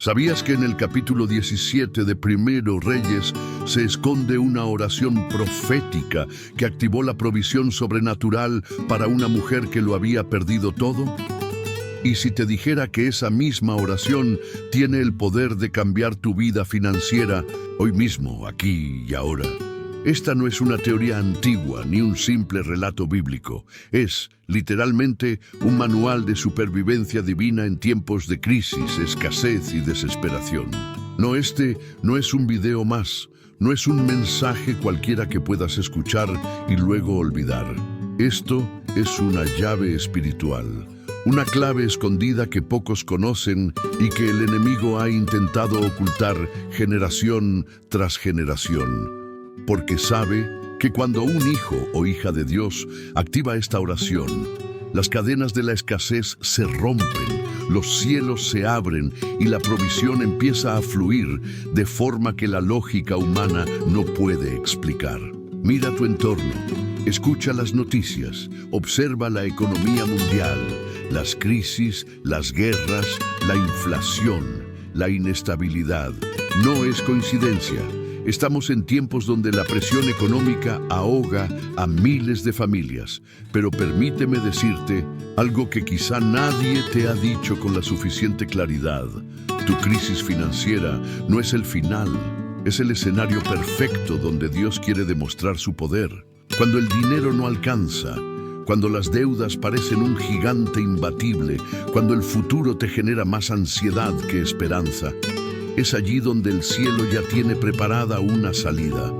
¿Sabías que en el capítulo 17 de Primero Reyes se esconde una oración profética que activó la provisión sobrenatural para una mujer que lo había perdido todo? Y si te dijera que esa misma oración tiene el poder de cambiar tu vida financiera hoy mismo, aquí y ahora. Esta no es una teoría antigua ni un simple relato bíblico. Es, literalmente, un manual de supervivencia divina en tiempos de crisis, escasez y desesperación. No, este no es un video más. No es un mensaje cualquiera que puedas escuchar y luego olvidar. Esto es una llave espiritual. Una clave escondida que pocos conocen y que el enemigo ha intentado ocultar generación tras generación. Porque sabe que cuando un hijo o hija de Dios activa esta oración, las cadenas de la escasez se rompen, los cielos se abren y la provisión empieza a fluir de forma que la lógica humana no puede explicar. Mira tu entorno, escucha las noticias, observa la economía mundial, las crisis, las guerras, la inflación, la inestabilidad. No es coincidencia. Estamos en tiempos donde la presión económica ahoga a miles de familias, pero permíteme decirte algo que quizá nadie te ha dicho con la suficiente claridad. Tu crisis financiera no es el final, es el escenario perfecto donde Dios quiere demostrar su poder. Cuando el dinero no alcanza, cuando las deudas parecen un gigante imbatible, cuando el futuro te genera más ansiedad que esperanza, es allí donde el cielo ya tiene preparada una salida.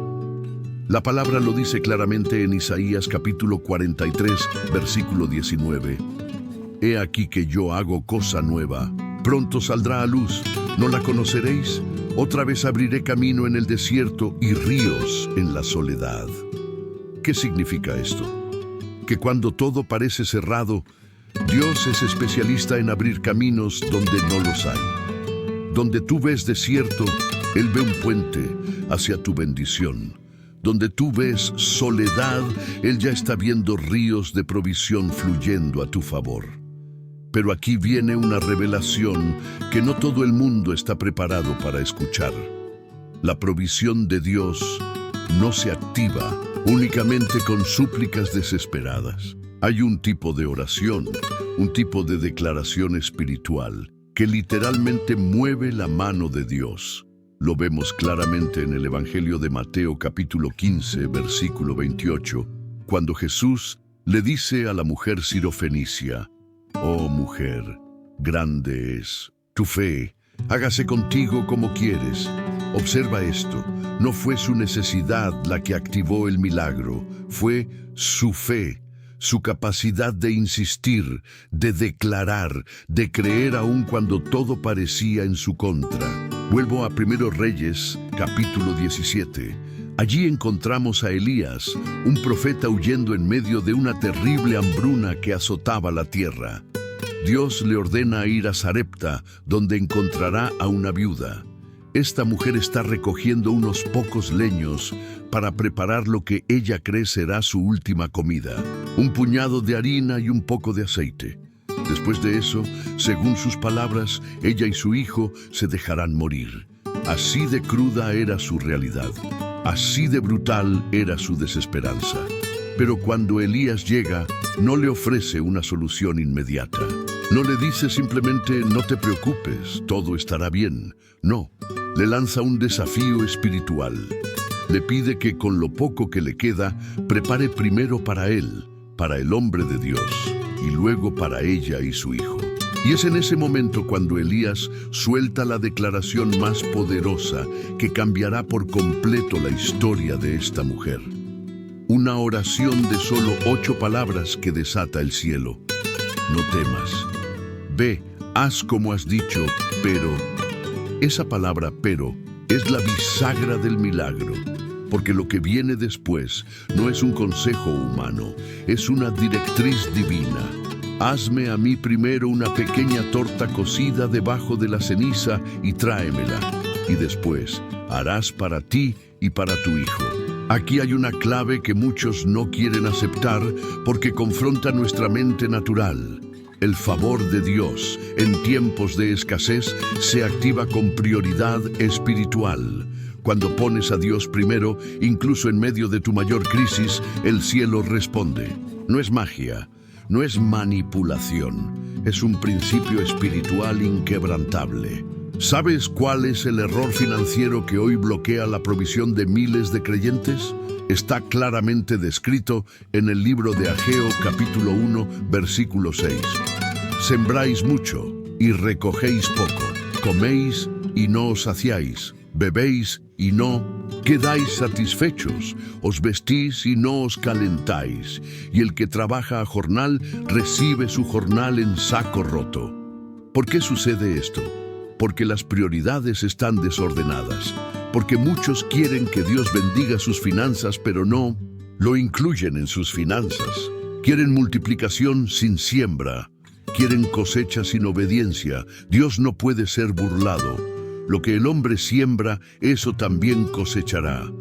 La palabra lo dice claramente en Isaías capítulo 43, versículo 19. He aquí que yo hago cosa nueva. Pronto saldrá a luz. ¿No la conoceréis? Otra vez abriré camino en el desierto y ríos en la soledad. ¿Qué significa esto? Que cuando todo parece cerrado, Dios es especialista en abrir caminos donde no los hay. Donde tú ves desierto, Él ve un puente hacia tu bendición. Donde tú ves soledad, Él ya está viendo ríos de provisión fluyendo a tu favor. Pero aquí viene una revelación que no todo el mundo está preparado para escuchar. La provisión de Dios no se activa únicamente con súplicas desesperadas. Hay un tipo de oración, un tipo de declaración espiritual que literalmente mueve la mano de Dios. Lo vemos claramente en el Evangelio de Mateo capítulo 15, versículo 28, cuando Jesús le dice a la mujer sirofenicia: «Oh mujer, grande es tu fe, hágase contigo como quieres». Observa esto, no fue su necesidad la que activó el milagro, fue su fe. Su capacidad de insistir, de declarar, de creer aun cuando todo parecía en su contra. Vuelvo a Primero Reyes, capítulo 17. Allí encontramos a Elías, un profeta huyendo en medio de una terrible hambruna que azotaba la tierra. Dios le ordena ir a Sarepta, donde encontrará a una viuda. Esta mujer está recogiendo unos pocos leños para preparar lo que ella cree será su última comida. Un puñado de harina y un poco de aceite. Después de eso, según sus palabras, ella y su hijo se dejarán morir. Así de cruda era su realidad. Así de brutal era su desesperanza. Pero cuando Elías llega, no le ofrece una solución inmediata. No le dice simplemente: «No te preocupes, todo estará bien». No, le lanza un desafío espiritual. Le pide que con lo poco que le queda, prepare primero para él, para el hombre de Dios, y luego para ella y su hijo. Y es en ese momento cuando Elías suelta la declaración más poderosa que cambiará por completo la historia de esta mujer. Una oración de solo 8 palabras que desata el cielo. No temas. Ve, haz como has dicho, pero... Esa palabra «pero» es la bisagra del milagro, porque lo que viene después no es un consejo humano, es una directriz divina. Hazme a mí primero una pequeña torta cocida debajo de la ceniza y tráemela, y después harás para ti y para tu hijo. Aquí hay una clave que muchos no quieren aceptar porque confronta nuestra mente natural. El favor de Dios en tiempos de escasez se activa con prioridad espiritual. Cuando pones a Dios primero, incluso en medio de tu mayor crisis, el cielo responde. No es magia, no es manipulación, es un principio espiritual inquebrantable. ¿Sabes cuál es el error financiero que hoy bloquea la provisión de miles de creyentes? Está claramente descrito en el libro de Ageo, capítulo 1, versículo 6. Sembráis mucho y recogéis poco, coméis y no os saciáis, bebéis y no quedáis satisfechos, os vestís y no os calentáis, y el que trabaja a jornal recibe su jornal en saco roto. ¿Por qué sucede esto? Porque las prioridades están desordenadas, porque muchos quieren que Dios bendiga sus finanzas, pero no lo incluyen en sus finanzas. Quieren multiplicación sin siembra, quieren cosecha sin obediencia. Dios no puede ser burlado. Lo que el hombre siembra, eso también cosechará.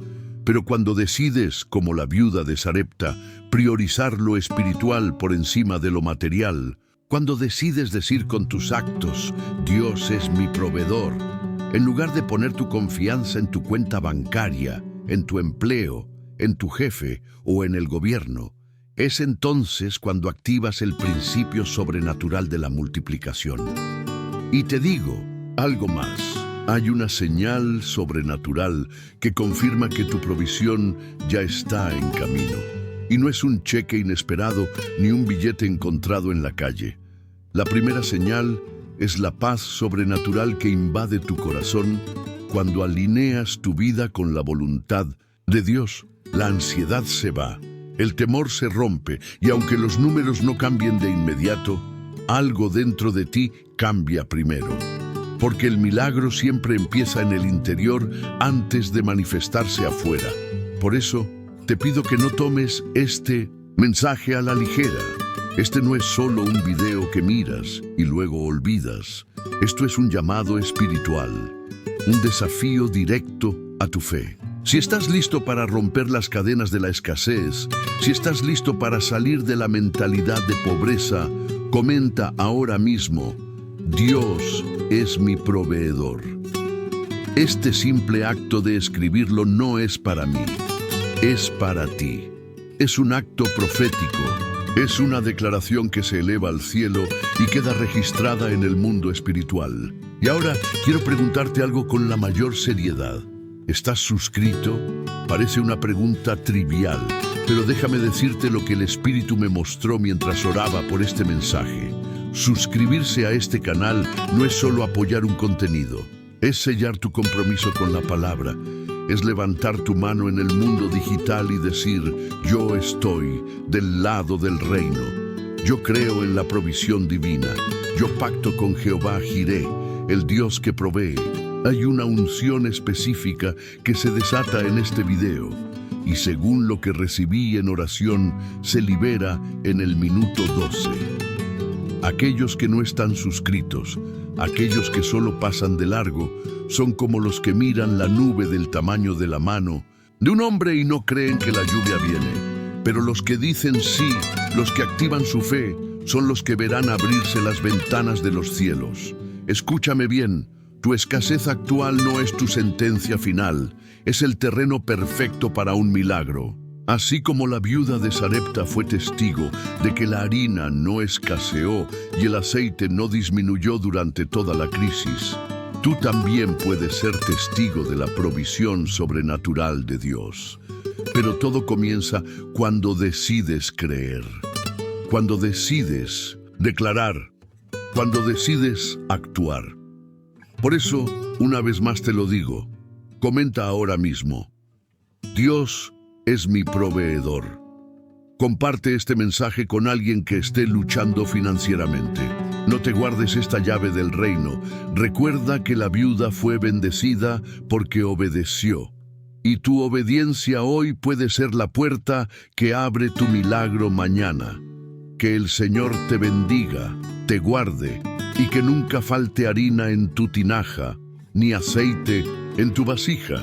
Pero cuando decides, como la viuda de Sarepta, priorizar lo espiritual por encima de lo material, cuando decides decir con tus actos, Dios es mi proveedor, en lugar de poner tu confianza en tu cuenta bancaria, en tu empleo, en tu jefe o en el gobierno, es entonces cuando activas el principio sobrenatural de la multiplicación. Y te digo algo más. Hay una señal sobrenatural que confirma que tu provisión ya está en camino. Y no es un cheque inesperado ni un billete encontrado en la calle. La primera señal es la paz sobrenatural que invade tu corazón cuando alineas tu vida con la voluntad de Dios. La ansiedad se va, el temor se rompe, y aunque los números no cambien de inmediato, algo dentro de ti cambia primero. Porque el milagro siempre empieza en el interior antes de manifestarse afuera. Por eso, te pido que no tomes este mensaje a la ligera. Este no es solo un video que miras y luego olvidas. Esto es un llamado espiritual, un desafío directo a tu fe. Si estás listo para romper las cadenas de la escasez, si estás listo para salir de la mentalidad de pobreza, comenta ahora mismo: Dios es mi proveedor. Este simple acto de escribirlo no es para mí, es para ti. Es un acto profético. Es una declaración que se eleva al cielo y queda registrada en el mundo espiritual. Y ahora quiero preguntarte algo con la mayor seriedad. ¿Estás suscrito? Parece una pregunta trivial, pero déjame decirte lo que el Espíritu me mostró mientras oraba por este mensaje. Suscribirse a este canal no es solo apoyar un contenido, es sellar tu compromiso con la palabra. Es levantar tu mano en el mundo digital y decir: yo estoy del lado del reino. Yo creo en la provisión divina. Yo pacto con Jehová Jireh, el Dios que provee. Hay una unción específica que se desata en este video, y según lo que recibí en oración, se libera en el minuto 12. Aquellos que no están suscritos, aquellos que solo pasan de largo, son como los que miran la nube del tamaño de la mano de un hombre y no creen que la lluvia viene. Pero los que dicen sí, los que activan su fe, son los que verán abrirse las ventanas de los cielos. Escúchame bien, tu escasez actual no es tu sentencia final, es el terreno perfecto para un milagro. Así como la viuda de Sarepta fue testigo de que la harina no escaseó y el aceite no disminuyó durante toda la crisis, tú también puedes ser testigo de la provisión sobrenatural de Dios. Pero todo comienza cuando decides creer, cuando decides declarar, cuando decides actuar. Por eso, una vez más te lo digo, comenta ahora mismo: Dios es mi proveedor. Comparte este mensaje con alguien que esté luchando financieramente. No te guardes esta llave del reino. Recuerda que la viuda fue bendecida porque obedeció. Y tu obediencia hoy puede ser la puerta que abre tu milagro mañana. Que el Señor te bendiga, te guarde, y que nunca falte harina en tu tinaja, ni aceite en tu vasija.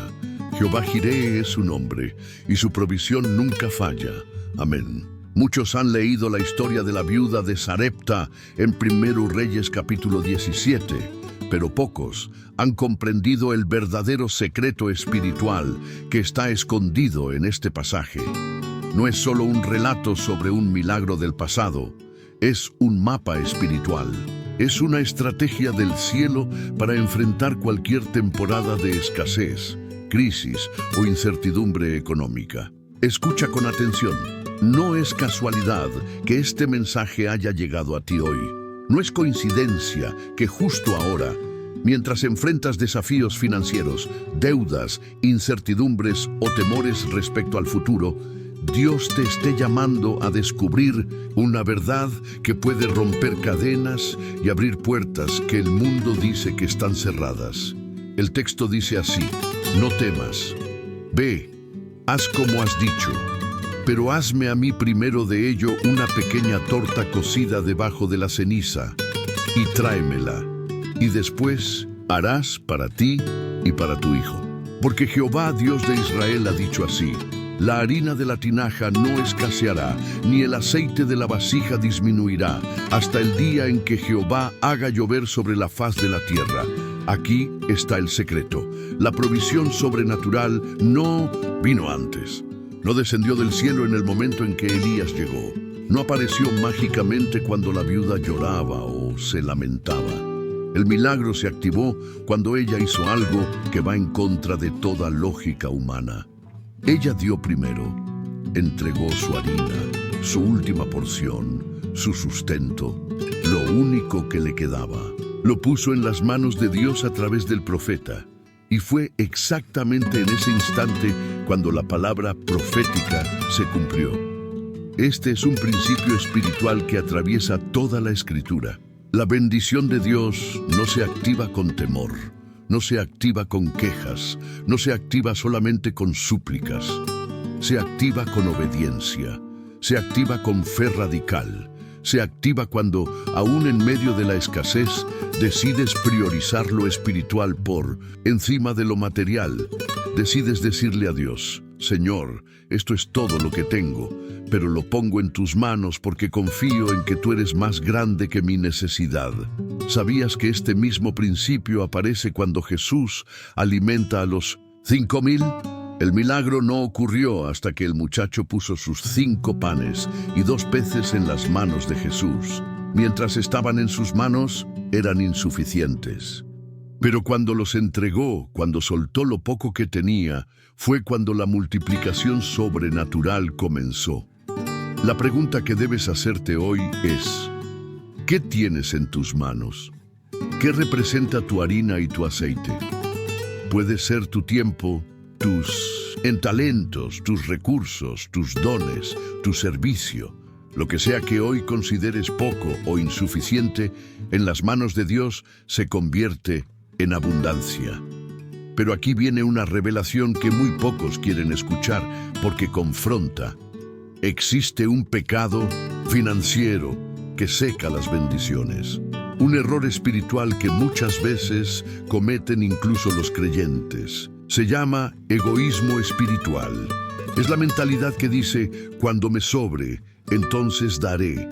Jehová Jireh es su nombre, y su provisión nunca falla. Amén. Muchos han leído la historia de la viuda de Sarepta en 1 Reyes capítulo 17, pero pocos han comprendido el verdadero secreto espiritual que está escondido en este pasaje. No es solo un relato sobre un milagro del pasado, es un mapa espiritual. Es una estrategia del cielo para enfrentar cualquier temporada de escasez, crisis o incertidumbre económica. Escucha con atención. No es casualidad que este mensaje haya llegado a ti hoy. No es coincidencia que justo ahora, mientras enfrentas desafíos financieros, deudas, incertidumbres o temores respecto al futuro, Dios te esté llamando a descubrir una verdad que puede romper cadenas y abrir puertas que el mundo dice que están cerradas. El texto dice así: no temas, ve, haz como has dicho, pero hazme a mí primero de ello una pequeña torta cocida debajo de la ceniza y tráemela, y después harás para ti y para tu hijo. Porque Jehová, Dios de Israel, ha dicho así: la harina de la tinaja no escaseará, ni el aceite de la vasija disminuirá, hasta el día en que Jehová haga llover sobre la faz de la tierra. Aquí está el secreto. La provisión sobrenatural no vino antes. No descendió del cielo en el momento en que Elías llegó. No apareció mágicamente cuando la viuda lloraba o se lamentaba. El milagro se activó cuando ella hizo algo que va en contra de toda lógica humana. Ella dio primero, entregó su harina, su última porción, su sustento, lo único que le quedaba. Lo puso en las manos de Dios a través del profeta. Y fue exactamente en ese instante cuando la palabra profética se cumplió. Este es un principio espiritual que atraviesa toda la Escritura. La bendición de Dios no se activa con temor. No se activa con quejas, no se activa solamente con súplicas. Se activa con obediencia, se activa con fe radical, se activa cuando, aún en medio de la escasez, decides priorizar lo espiritual por encima de lo material. Decides decirle a Dios: Señor, esto es todo lo que tengo, pero lo pongo en tus manos porque confío en que tú eres más grande que mi necesidad. ¿Sabías que este mismo principio aparece cuando Jesús alimenta a los 5,000? El milagro no ocurrió hasta que el muchacho puso sus 5 panes y 2 peces en las manos de Jesús. Mientras estaban en sus manos, eran insuficientes. Pero cuando los entregó, cuando soltó lo poco que tenía, fue cuando la multiplicación sobrenatural comenzó. La pregunta que debes hacerte hoy es: ¿qué tienes en tus manos? ¿Qué representa tu harina y tu aceite? Puede ser tu tiempo, tus talentos, tus recursos, tus dones, tu servicio. Lo que sea que hoy consideres poco o insuficiente, en las manos de Dios se convierte en abundancia. Pero aquí viene una revelación que muy pocos quieren escuchar porque confronta. Existe un pecado financiero que seca las bendiciones. Un error espiritual que muchas veces cometen incluso los creyentes. Se llama egoísmo espiritual. Es la mentalidad que dice: cuando me sobre, entonces daré.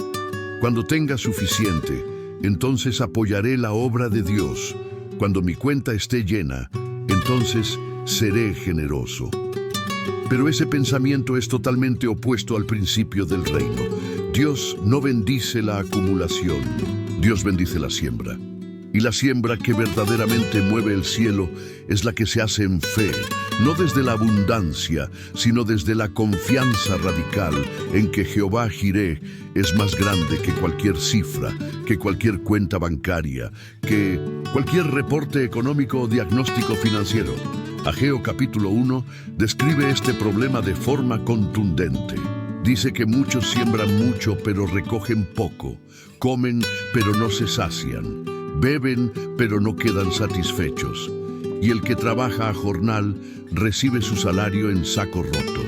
Cuando tenga suficiente, entonces apoyaré la obra de Dios. Cuando mi cuenta esté llena, entonces seré generoso. Pero ese pensamiento es totalmente opuesto al principio del reino. Dios no bendice la acumulación, Dios bendice la siembra. Y la siembra que verdaderamente mueve el cielo es la que se hace en fe, no desde la abundancia, sino desde la confianza radical en que Jehová Jireh es más grande que cualquier cifra, que cualquier cuenta bancaria, que cualquier reporte económico o diagnóstico financiero. Ageo capítulo 1 describe este problema de forma contundente. Dice que muchos siembran mucho pero recogen poco, comen pero no se sacian, beben pero no quedan satisfechos, y el que trabaja a jornal recibe su salario en saco roto.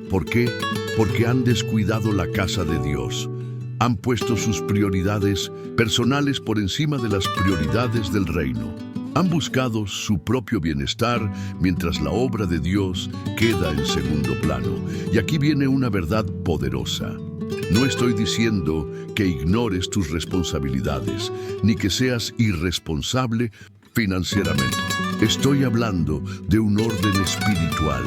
¿Por qué? Porque han descuidado la casa de Dios. Han puesto sus prioridades personales por encima de las prioridades del reino. Han buscado su propio bienestar mientras la obra de Dios queda en segundo plano. Y aquí viene una verdad poderosa. No estoy diciendo que ignores tus responsabilidades, ni que seas irresponsable financieramente. Estoy hablando de un orden espiritual.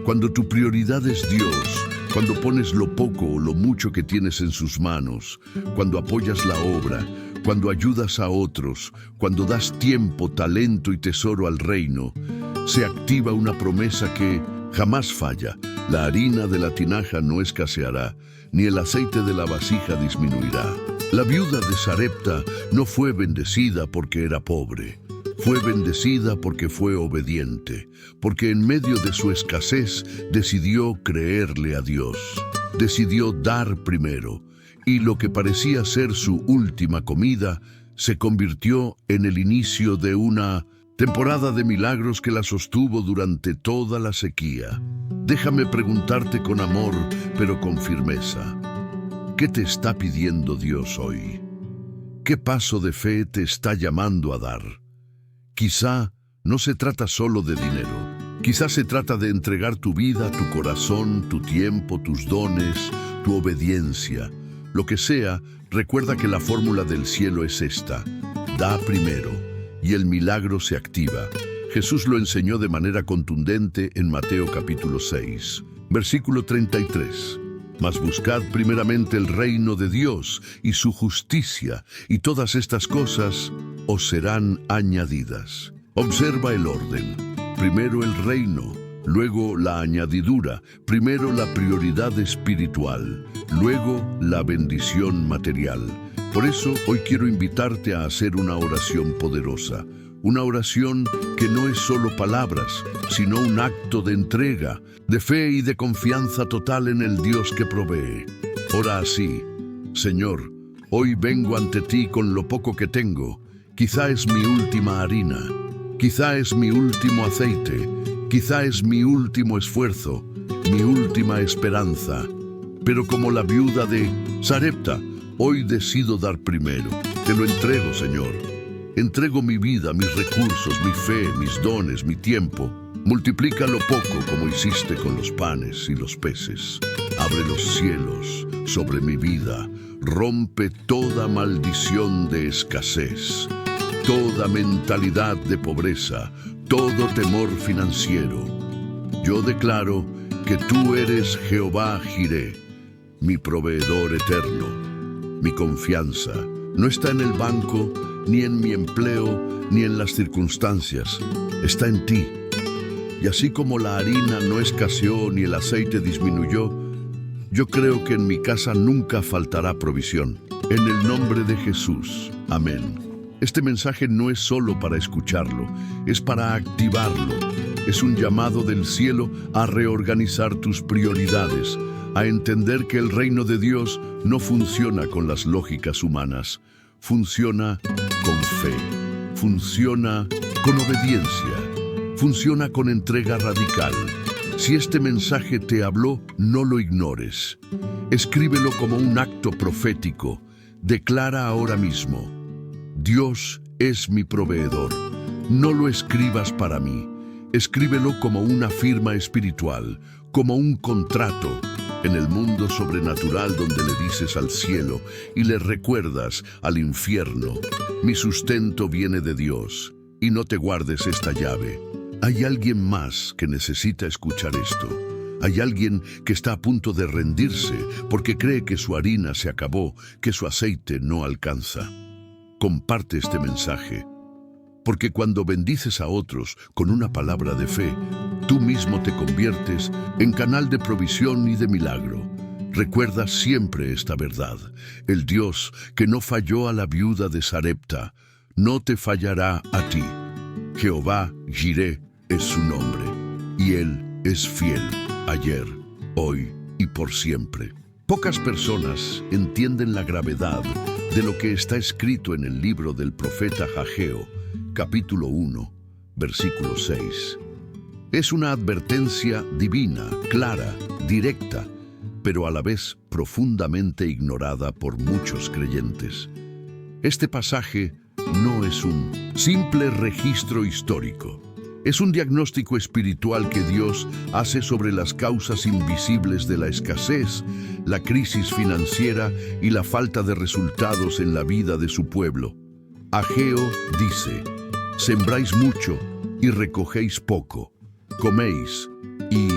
Cuando tu prioridad es Dios, cuando pones lo poco o lo mucho que tienes en sus manos, cuando apoyas la obra, cuando ayudas a otros, cuando das tiempo, talento y tesoro al reino, se activa una promesa que jamás falla. La harina de la tinaja no escaseará, ni el aceite de la vasija disminuirá. La viuda de Sarepta no fue bendecida porque era pobre. Fue bendecida porque fue obediente, porque en medio de su escasez decidió creerle a Dios. Decidió dar primero, y lo que parecía ser su última comida se convirtió en el inicio de una temporada de milagros que la sostuvo durante toda la sequía. Déjame preguntarte con amor, pero con firmeza. ¿Qué te está pidiendo Dios hoy? ¿Qué paso de fe te está llamando a dar? Quizá no se trata solo de dinero. Quizá se trata de entregar tu vida, tu corazón, tu tiempo, tus dones, tu obediencia. Lo que sea, recuerda que la fórmula del cielo es esta: da primero, y el milagro se activa. Jesús lo enseñó de manera contundente en Mateo capítulo 6, versículo 33. Mas buscad primeramente el reino de Dios y su justicia, y todas estas cosas os serán añadidas. Observa el orden. Primero el reino, luego la añadidura, primero la prioridad espiritual, luego la bendición material. Por eso hoy quiero invitarte a hacer una oración poderosa. Una oración que no es solo palabras, sino un acto de entrega, de fe y de confianza total en el Dios que provee. Ora así: Señor, hoy vengo ante ti con lo poco que tengo. Quizá es mi última harina, quizá es mi último aceite, quizá es mi último esfuerzo, mi última esperanza. Pero como la viuda de Sarepta, hoy decido dar primero. Te lo entrego, Señor. Entrego mi vida, mis recursos, mi fe, mis dones, mi tiempo. Multiplica lo poco como hiciste con los panes y los peces. Abre los cielos sobre mi vida. Rompe toda maldición de escasez, toda mentalidad de pobreza, todo temor financiero. Yo declaro que tú eres Jehová Jireh, mi proveedor eterno. Mi confianza no está en el banco, ni en mi empleo, ni en las circunstancias. Está en ti. Y así como la harina no escaseó ni el aceite disminuyó, yo creo que en mi casa nunca faltará provisión. En el nombre de Jesús. Amén. Este mensaje no es solo para escucharlo, es para activarlo. Es un llamado del cielo a reorganizar tus prioridades, a entender que el reino de Dios no funciona con las lógicas humanas. Funciona con fe, funciona con obediencia, funciona con entrega radical. Si este mensaje te habló, no lo ignores. Escríbelo como un acto profético. Declara ahora mismo: Dios es mi proveedor. No lo escribas para mí. Escríbelo como una firma espiritual, como un contrato. En el mundo sobrenatural donde le dices al cielo y le recuerdas al infierno: mi sustento viene de Dios. Y no te guardes esta llave. Hay alguien más que necesita escuchar esto. Hay alguien que está a punto de rendirse porque cree que su harina se acabó, que su aceite no alcanza. Comparte este mensaje, porque cuando bendices a otros con una palabra de fe, tú mismo te conviertes en canal de provisión y de milagro. Recuerda siempre esta verdad: el Dios que no falló a la viuda de Sarepta, no te fallará a ti. Jehová Jireh es su nombre, y Él es fiel, ayer, hoy y por siempre. Pocas personas entienden la gravedad de lo que está escrito en el libro del profeta Ageo, capítulo 1, versículo 6. Es una advertencia divina, clara, directa, pero a la vez profundamente ignorada por muchos creyentes. Este pasaje no es un simple registro histórico. Es un diagnóstico espiritual que Dios hace sobre las causas invisibles de la escasez, la crisis financiera y la falta de resultados en la vida de su pueblo. Ageo dice: sembráis mucho y recogéis poco, coméis y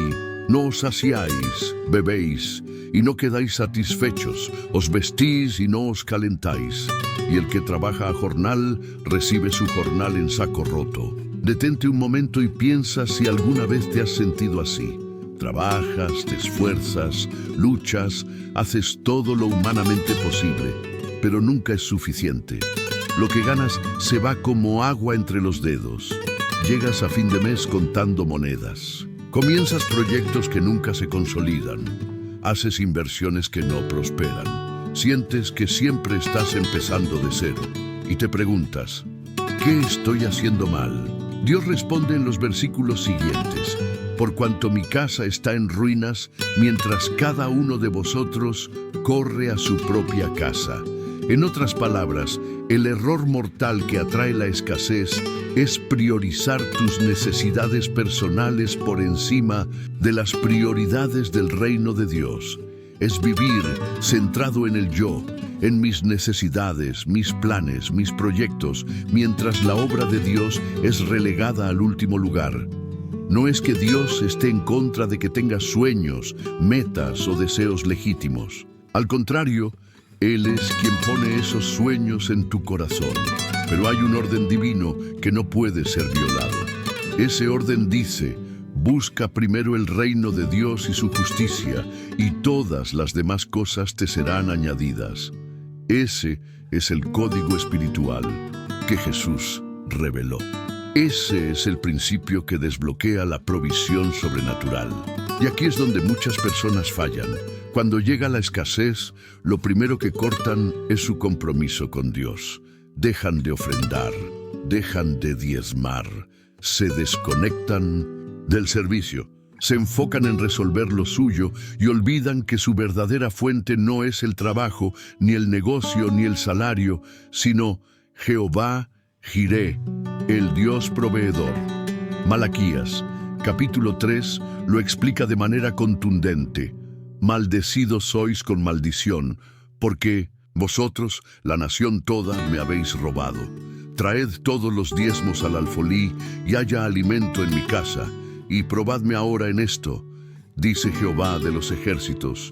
no os saciáis, bebéis y no quedáis satisfechos, os vestís y no os calentáis, y el que trabaja a jornal recibe su jornal en saco roto. Detente un momento y piensa si alguna vez te has sentido así. Trabajas, te esfuerzas, luchas, haces todo lo humanamente posible, pero nunca es suficiente. Lo que ganas se va como agua entre los dedos. Llegas a fin de mes contando monedas. Comienzas proyectos que nunca se consolidan. Haces inversiones que no prosperan. Sientes que siempre estás empezando de cero. Y te preguntas: ¿qué estoy haciendo mal? Dios responde en los versículos siguientes: por cuanto mi casa está en ruinas, mientras cada uno de vosotros corre a su propia casa. En otras palabras, el error mortal que atrae la escasez es priorizar tus necesidades personales por encima de las prioridades del reino de Dios. Es vivir centrado en el yo, en mis necesidades, mis planes, mis proyectos, mientras la obra de Dios es relegada al último lugar. No es que Dios esté en contra de que tengas sueños, metas o deseos legítimos. Al contrario, Él es quien pone esos sueños en tu corazón. Pero hay un orden divino que no puede ser violado. Ese orden dice: busca primero el reino de Dios y su justicia, y todas las demás cosas te serán añadidas. Ese es el código espiritual que Jesús reveló. Ese es el principio que desbloquea la provisión sobrenatural. Y aquí es donde muchas personas fallan. Cuando llega la escasez, lo primero que cortan es su compromiso con Dios. Dejan de ofrendar, dejan de diezmar, se desconectan del servicio, se enfocan en resolver lo suyo y olvidan que su verdadera fuente no es el trabajo, ni el negocio, ni el salario, sino Jehová Jireh, el Dios proveedor. Malaquías, capítulo 3, lo explica de manera contundente: maldecidos sois con maldición, porque vosotros, la nación toda, me habéis robado. Traed todos los diezmos al alfolí, y haya alimento en mi casa, y probadme ahora en esto, dice Jehová de los ejércitos.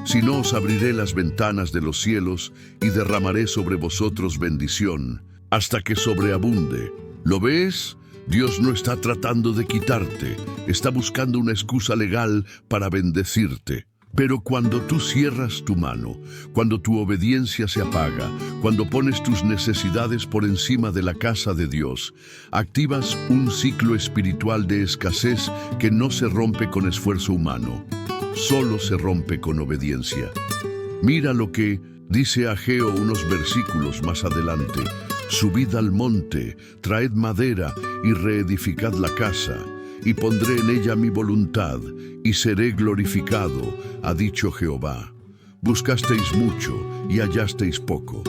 Si no, os abriré las ventanas de los cielos, y derramaré sobre vosotros bendición, hasta que sobreabunde. ¿Lo ves? Dios no está tratando de quitarte, está buscando una excusa legal para bendecirte. Pero cuando tú cierras tu mano, cuando tu obediencia se apaga, cuando pones tus necesidades por encima de la casa de Dios, activas un ciclo espiritual de escasez que no se rompe con esfuerzo humano, solo se rompe con obediencia. Mira lo que dice Ageo unos versículos más adelante: subid al monte, traed madera y reedificad la casa, y pondré en ella mi voluntad, y seré glorificado, ha dicho Jehová. Buscasteis mucho, y hallasteis poco,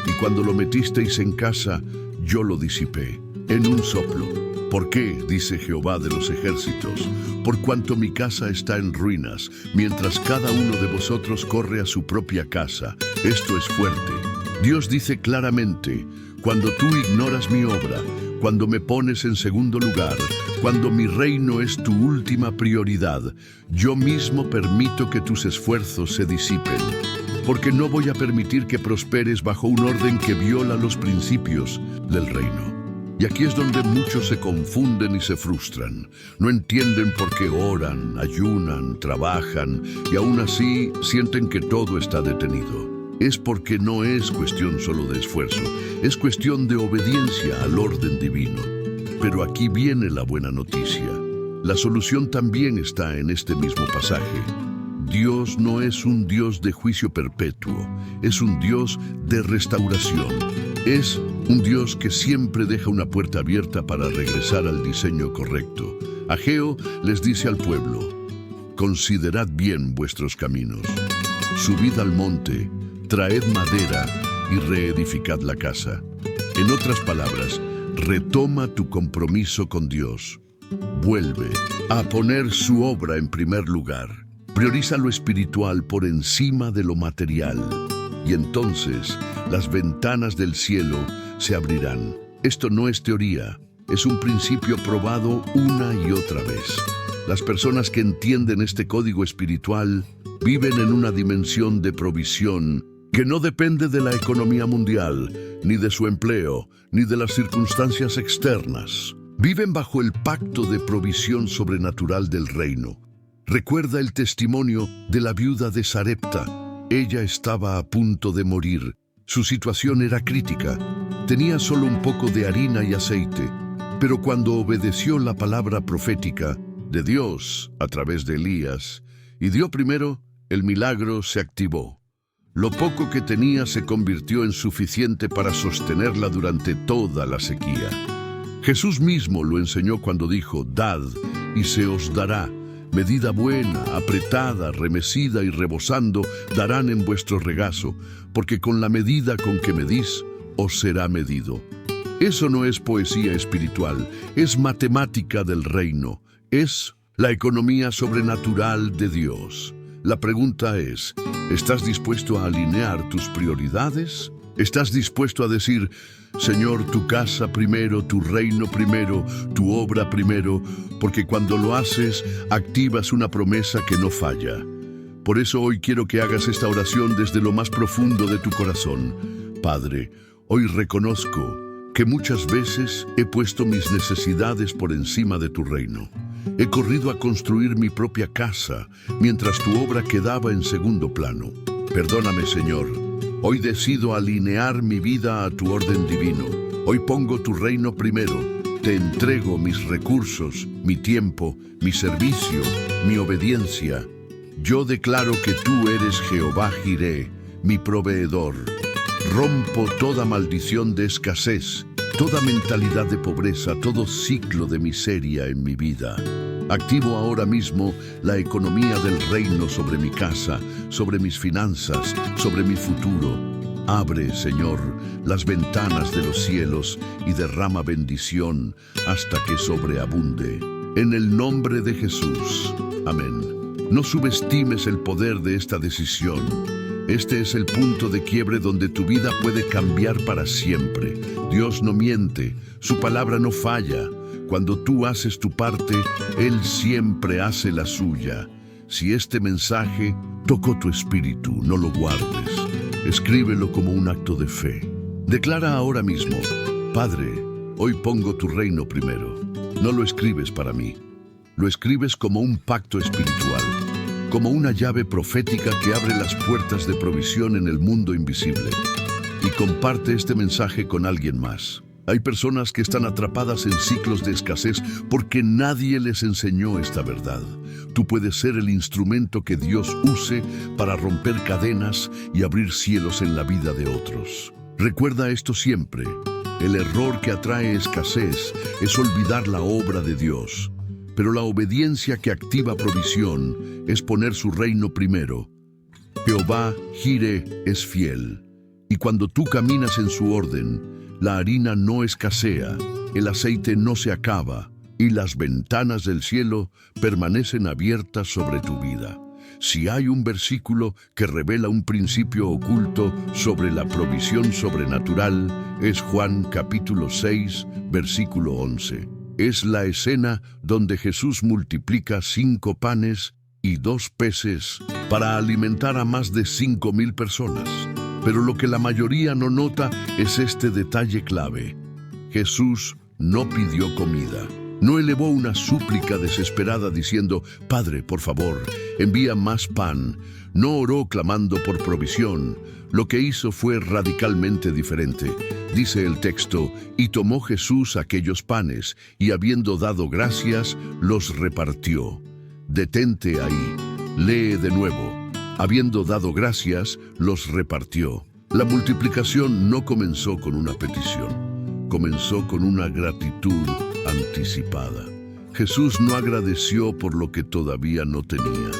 y cuando lo metisteis en casa, yo lo disipé, en un soplo. ¿Por qué? Dice Jehová de los ejércitos: por cuanto mi casa está en ruinas, mientras cada uno de vosotros corre a su propia casa. Esto es fuerte. Dios dice claramente: cuando tú ignoras mi obra, cuando me pones en segundo lugar, cuando mi reino es tu última prioridad, yo mismo permito que tus esfuerzos se disipen, porque no voy a permitir que prosperes bajo un orden que viola los principios del reino. Y aquí es donde muchos se confunden y se frustran. No entienden por qué oran, ayunan, trabajan y aún así sienten que todo está detenido. Es porque no es cuestión solo de esfuerzo, es cuestión de obediencia al orden divino. Pero aquí viene la buena noticia. La solución también está en este mismo pasaje. Dios no es un Dios de juicio perpetuo, es un Dios de restauración. Es un Dios que siempre deja una puerta abierta para regresar al diseño correcto. Ageo les dice al pueblo: considerad bien vuestros caminos, subid al monte, traed madera y reedificad la casa. En otras palabras, retoma tu compromiso con Dios. Vuelve a poner su obra en primer lugar. Prioriza lo espiritual por encima de lo material. Y entonces las ventanas del cielo se abrirán. Esto no es teoría, es un principio probado una y otra vez. Las personas que entienden este código espiritual viven en una dimensión de provisión que no depende de la economía mundial, ni de su empleo, ni de las circunstancias externas. Viven bajo el pacto de provisión sobrenatural del reino. Recuerda el testimonio de la viuda de Sarepta. Ella estaba a punto de morir. Su situación era crítica. Tenía solo un poco de harina y aceite. Pero cuando obedeció la palabra profética de Dios a través de Elías y dio primero, el milagro se activó. Lo poco que tenía se convirtió en suficiente para sostenerla durante toda la sequía. Jesús mismo lo enseñó cuando dijo: «Dad, y se os dará. Medida buena, apretada, remecida y rebosando, darán en vuestro regazo, porque con la medida con que medís, os será medido». Eso no es poesía espiritual, es matemática del reino, es la economía sobrenatural de Dios. La pregunta es, ¿estás dispuesto a alinear tus prioridades? ¿Estás dispuesto a decir: «Señor, tu casa primero, tu reino primero, tu obra primero», porque cuando lo haces, activas una promesa que no falla? Por eso hoy quiero que hagas esta oración desde lo más profundo de tu corazón. Padre, hoy reconozco que muchas veces he puesto mis necesidades por encima de tu reino. He corrido a construir mi propia casa, mientras tu obra quedaba en segundo plano. Perdóname, Señor. Hoy decido alinear mi vida a tu orden divino. Hoy pongo tu reino primero. Te entrego mis recursos, mi tiempo, mi servicio, mi obediencia. Yo declaro que tú eres Jehová Jireh, mi proveedor. Rompo toda maldición de escasez, toda mentalidad de pobreza, todo ciclo de miseria en mi vida. Activo ahora mismo la economía del reino sobre mi casa, sobre mis finanzas, sobre mi futuro. Abre, Señor, las ventanas de los cielos y derrama bendición hasta que sobreabunde. En el nombre de Jesús. Amén. No subestimes el poder de esta decisión. Este es el punto de quiebre donde tu vida puede cambiar para siempre. Dios no miente, su palabra no falla. Cuando tú haces tu parte, Él siempre hace la suya. Si este mensaje tocó tu espíritu, no lo guardes. Escríbelo como un acto de fe. Declara ahora mismo: «Padre, hoy pongo tu reino primero». No lo escribes para mí. Lo escribes como un pacto espiritual, como una llave profética que abre las puertas de provisión en el mundo invisible. Y comparte este mensaje con alguien más. Hay personas que están atrapadas en ciclos de escasez porque nadie les enseñó esta verdad. Tú puedes ser el instrumento que Dios use para romper cadenas y abrir cielos en la vida de otros. Recuerda esto siempre. El error que atrae escasez es olvidar la obra de Dios. Pero la obediencia que activa provisión es poner su reino primero. Jehová Jireh es fiel. Y cuando tú caminas en su orden, la harina no escasea, el aceite no se acaba, y las ventanas del cielo permanecen abiertas sobre tu vida. Si hay un versículo que revela un principio oculto sobre la provisión sobrenatural, es Juan capítulo 6, versículo 11. Es la escena donde Jesús multiplica 5 panes y 2 peces para alimentar a más de 5,000 personas. Pero lo que la mayoría no nota es este detalle clave. Jesús no pidió comida. No elevó una súplica desesperada diciendo: «Padre, por favor, envía más pan». No oró clamando por provisión. Lo que hizo fue radicalmente diferente. Dice el texto: «Y tomó Jesús aquellos panes, y habiendo dado gracias, los repartió». Detente ahí. Lee de nuevo. Habiendo dado gracias, los repartió. La multiplicación no comenzó con una petición. Comenzó con una gratitud anticipada. Jesús no agradeció por lo que todavía no tenía.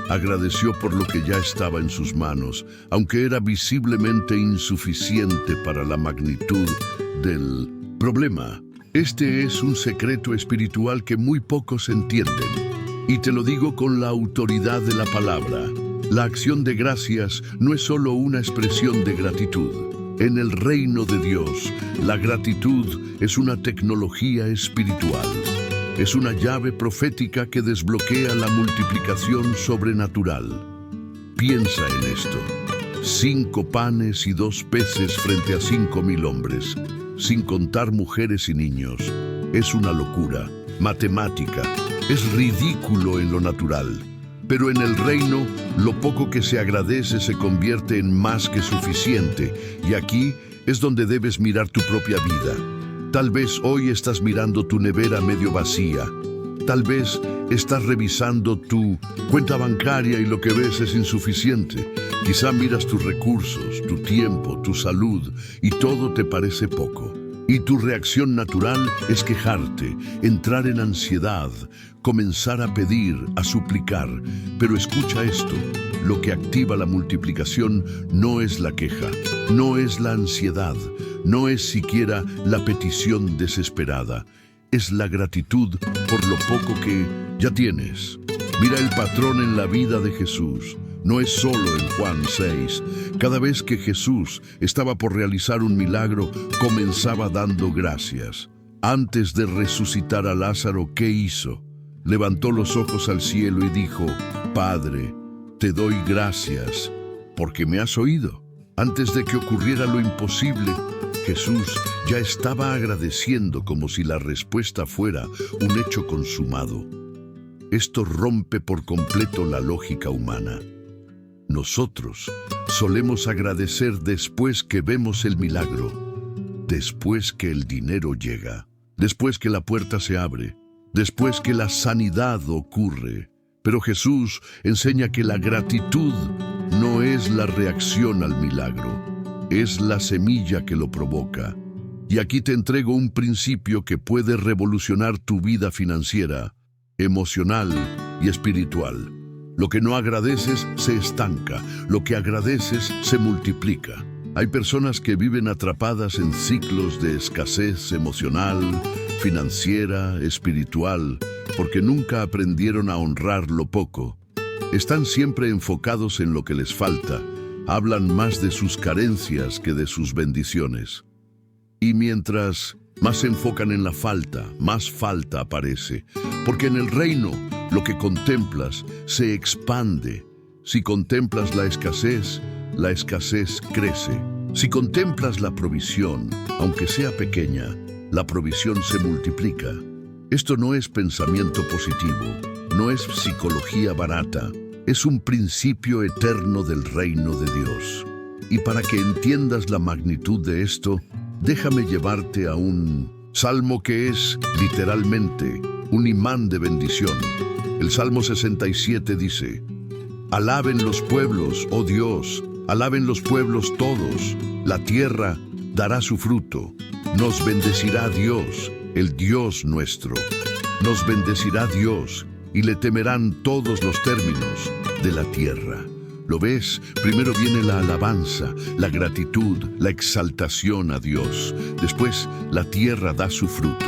Agradeció por lo que ya estaba en sus manos, aunque era visiblemente insuficiente para la magnitud del Problema: este es un secreto espiritual que muy pocos entienden. Y te lo digo con la autoridad de la palabra. La acción de gracias no es solo una expresión de gratitud. En el reino de Dios, la gratitud es una tecnología espiritual. Es una llave profética que desbloquea la multiplicación sobrenatural. Piensa en esto: 5 panes y 2 peces frente a 5,000 hombres, sin contar mujeres y niños. Es una locura matemática. Es ridículo en lo natural. Pero en el reino, lo poco que se agradece se convierte en más que suficiente. Y aquí es donde debes mirar tu propia vida. Tal vez hoy estás mirando tu nevera medio vacía. Tal vez estás revisando tu cuenta bancaria y lo que ves es insuficiente. Quizá miras tus recursos, tu tiempo, tu salud y todo te parece poco. Y tu reacción natural es quejarte, entrar en ansiedad, comenzar a pedir, a suplicar. Pero escucha esto: lo que activa la multiplicación no es la queja, no es la ansiedad, no es siquiera la petición desesperada. Es la gratitud por lo poco que ya tienes. Mira el patrón en la vida de Jesús. No es solo en Juan 6. Cada vez que Jesús estaba por realizar un milagro, comenzaba dando gracias. Antes de resucitar a Lázaro, ¿qué hizo? Levantó los ojos al cielo y dijo: Padre, te doy gracias porque me has oído. Antes de que ocurriera lo imposible, Jesús ya estaba agradeciendo como si la respuesta fuera un hecho consumado. Esto rompe por completo la lógica humana. Nosotros solemos agradecer después que vemos el milagro, después que el dinero llega, después que la puerta se abre, después que la sanidad ocurre. Pero Jesús enseña que la gratitud no es la reacción al milagro, es la semilla que lo provoca. Y aquí te entrego un principio que puede revolucionar tu vida financiera, emocional y espiritual. Lo que no agradeces se estanca, lo que agradeces se multiplica. Hay personas que viven atrapadas en ciclos de escasez emocional, financiera, espiritual, porque nunca aprendieron a honrar lo poco. Están siempre enfocados en lo que les falta, hablan más de sus carencias que de sus bendiciones. Y mientras más se enfocan en la falta, más falta aparece, porque en el reino lo que contemplas se expande. Si contemplas la escasez crece. Si contemplas la provisión, aunque sea pequeña, la provisión se multiplica. Esto no es pensamiento positivo, no es psicología barata, es un principio eterno del reino de Dios. Y para que entiendas la magnitud de esto, déjame llevarte a un salmo que es, literalmente, un imán de bendición. El Salmo 67 dice: Alaben los pueblos, oh Dios, alaben los pueblos todos, la tierra dará su fruto. Nos bendecirá Dios, el Dios nuestro. Nos bendecirá Dios, y le temerán todos los términos de la tierra. ¿Lo ves? Primero viene la alabanza, la gratitud, la exaltación a Dios. Después, la tierra da su fruto.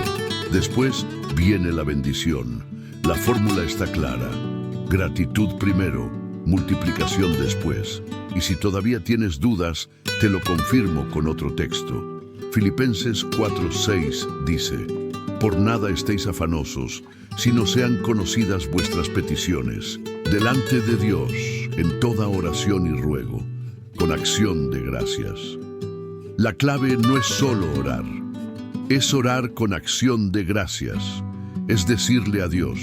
Después, viene la bendición. La fórmula está clara: gratitud primero, multiplicación después. Y si todavía tienes dudas, te lo confirmo con otro texto. Filipenses 4:6 dice: Por nada estéis afanosos, sino sean conocidas vuestras peticiones, delante de Dios, en toda oración y ruego, con acción de gracias. La clave no es solo orar, es orar con acción de gracias. Es decirle a Dios: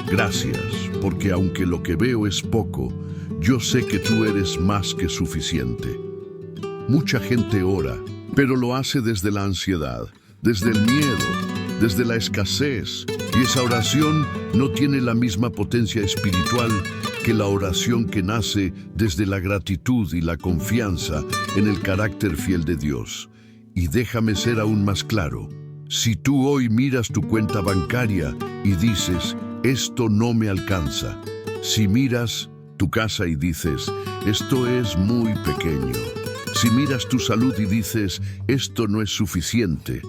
gracias, porque aunque lo que veo es poco, yo sé que tú eres más que suficiente. Mucha gente ora, pero lo hace desde la ansiedad, desde el miedo, desde la escasez, y esa oración no tiene la misma potencia espiritual que la oración que nace desde la gratitud y la confianza en el carácter fiel de Dios. Y déjame ser aún más claro: si tú hoy miras tu cuenta bancaria y dices, esto no me alcanza, si miras tu casa y dices, esto es muy pequeño, Si miras tu salud y dices, esto no es suficiente,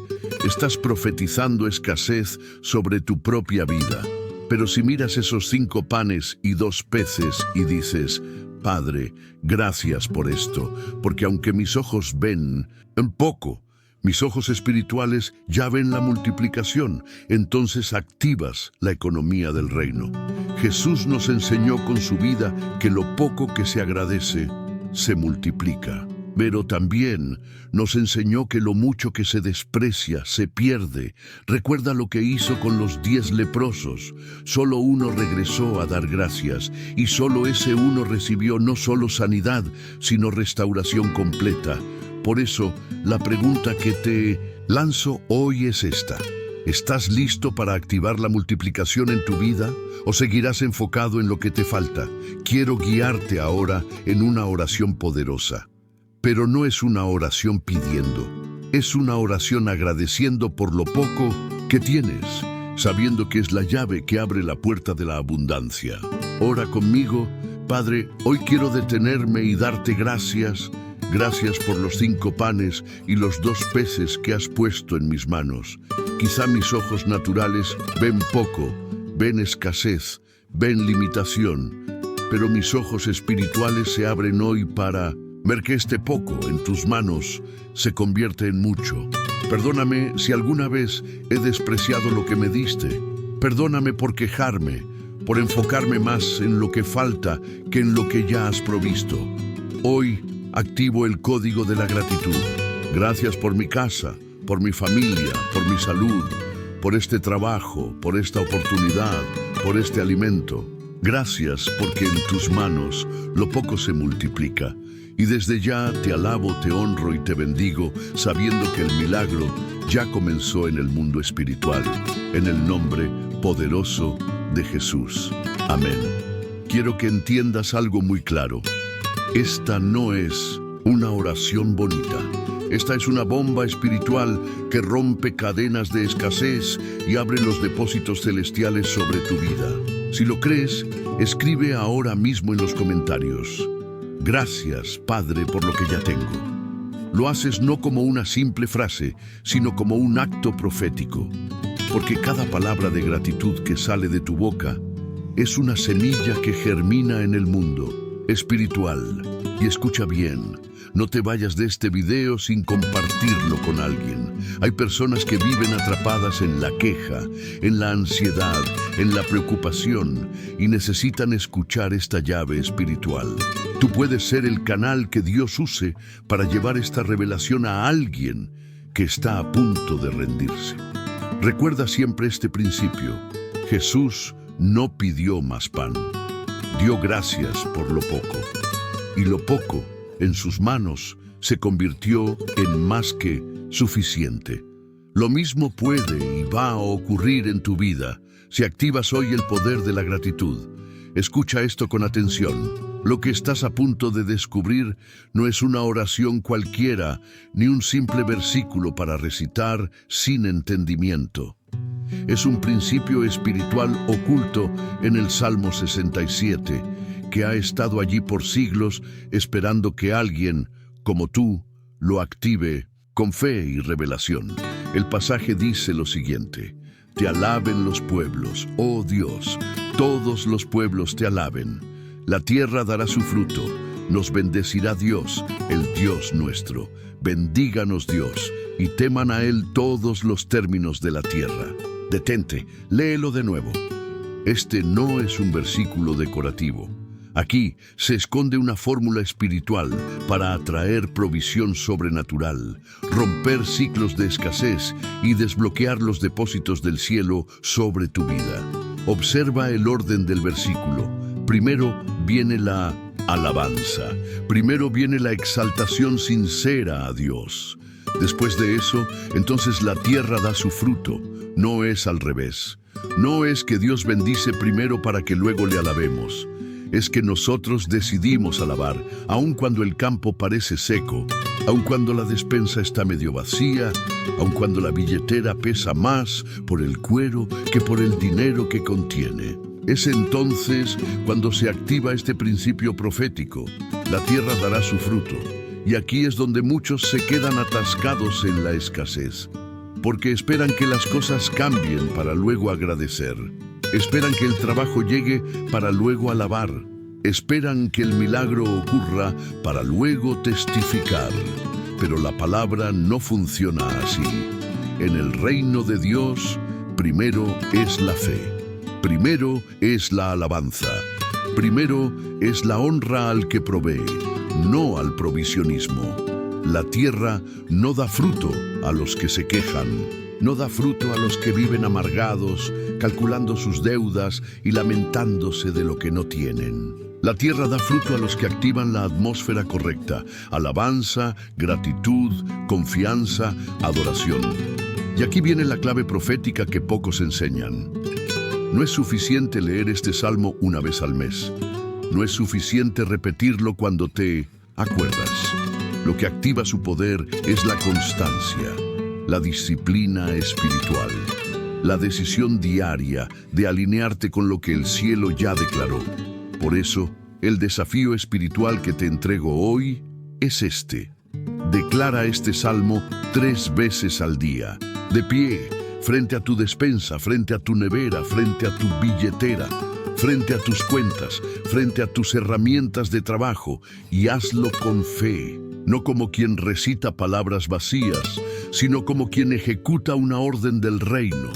estás profetizando escasez sobre tu propia vida. Pero si miras esos 5 panes y 2 peces y dices, Padre, gracias por esto, porque aunque mis ojos ven en poco, mis ojos espirituales ya ven la multiplicación, entonces activas la economía del reino. Jesús nos enseñó con su vida que lo poco que se agradece se multiplica. Pero también nos enseñó que lo mucho que se desprecia se pierde. Recuerda lo que hizo con los 10 leprosos. Solo uno regresó a dar gracias y solo ese uno recibió no solo sanidad, sino restauración completa. Por eso, la pregunta que te lanzo hoy es esta. ¿Estás listo para activar la multiplicación en tu vida o seguirás enfocado en lo que te falta? Quiero guiarte ahora en una oración poderosa. Pero no es una oración pidiendo, es una oración agradeciendo por lo poco que tienes, sabiendo que es la llave que abre la puerta de la abundancia. Ora conmigo. Padre, hoy quiero detenerme y darte gracias. Gracias por los 5 panes y los 2 peces que has puesto en mis manos. Quizá mis ojos naturales ven poco, ven escasez, ven limitación, pero mis ojos espirituales se abren hoy para ver que este poco en tus manos se convierte en mucho. Perdóname si alguna vez he despreciado lo que me diste. Perdóname por quejarme, por enfocarme más en lo que falta que en lo que ya has provisto. Hoy activo el código de la gratitud. Gracias por mi casa, por mi familia, por mi salud, por este trabajo, por esta oportunidad, por este alimento. Gracias porque en tus manos lo poco se multiplica. Y desde ya te alabo, te honro y te bendigo, sabiendo que el milagro ya comenzó en el mundo espiritual, en el nombre poderoso de Jesús. Amén. Quiero que entiendas algo muy claro. Esta no es una oración bonita. Esta es una bomba espiritual que rompe cadenas de escasez y abre los depósitos celestiales sobre tu vida. Si lo crees, escribe ahora mismo en los comentarios. Gracias, Padre, por lo que ya tengo. Lo haces no como una simple frase, sino como un acto profético, porque cada palabra de gratitud que sale de tu boca es una semilla que germina en el mundo espiritual. Y escucha bien, no te vayas de este video sin compartirlo con alguien. Hay personas que viven atrapadas en la queja, en la ansiedad, en la preocupación y necesitan escuchar esta llave espiritual. Tú puedes ser el canal que Dios use para llevar esta revelación a alguien que está a punto de rendirse. Recuerda siempre este principio. Jesús no pidió más pan. Dio gracias por lo poco. Y lo poco en sus manos se convirtió en más que suficiente. Lo mismo puede y va a ocurrir en tu vida si activas hoy el poder de la gratitud. Escucha esto con atención. Lo que estás a punto de descubrir no es una oración cualquiera, ni un simple versículo para recitar sin entendimiento. Es un principio espiritual oculto en el Salmo 67, que ha estado allí por siglos esperando que alguien, como tú, lo active con fe y revelación. El pasaje dice lo siguiente: Te alaben los pueblos, oh Dios, todos los pueblos te alaben. La tierra dará su fruto, nos bendecirá Dios, el Dios nuestro. Bendíganos Dios, y teman a Él todos los términos de la tierra. Detente, léelo de nuevo. Este no es un versículo decorativo. Aquí se esconde una fórmula espiritual para atraer provisión sobrenatural, romper ciclos de escasez y desbloquear los depósitos del cielo sobre tu vida. Observa el orden del versículo. Primero viene la alabanza. Primero viene la exaltación sincera a Dios. Después de eso, entonces la tierra da su fruto. No es al revés. No es que Dios bendice primero para que luego le alabemos. Es que nosotros decidimos alabar, aun cuando el campo parece seco, aun cuando la despensa está medio vacía, aun cuando la billetera pesa más por el cuero que por el dinero que contiene. Es entonces cuando se activa este principio profético. La tierra dará su fruto. Y aquí es donde muchos se quedan atascados en la escasez, porque esperan que las cosas cambien para luego agradecer. Esperan que el trabajo llegue para luego alabar. Esperan que el milagro ocurra para luego testificar. Pero la palabra no funciona así. En el reino de Dios, primero es la fe. Primero es la alabanza. Primero es la honra al que provee, no al provisionismo. La tierra no da fruto a los que se quejan, no da fruto a los que viven amargados, calculando sus deudas y lamentándose de lo que no tienen. La tierra da fruto a los que activan la atmósfera correcta: alabanza, gratitud, confianza, adoración. Y aquí viene la clave profética que pocos enseñan. No es suficiente leer este salmo una vez al mes. No es suficiente repetirlo cuando te acuerdas. Lo que activa su poder es la constancia, la disciplina espiritual, la decisión diaria de alinearte con lo que el cielo ya declaró. Por eso, el desafío espiritual que te entrego hoy es este. Declara este salmo 3 veces al día, de pie, frente a tu despensa, frente a tu nevera, frente a tu billetera, frente a tus cuentas, frente a tus herramientas de trabajo, y hazlo con fe, no como quien recita palabras vacías, sino como quien ejecuta una orden del reino.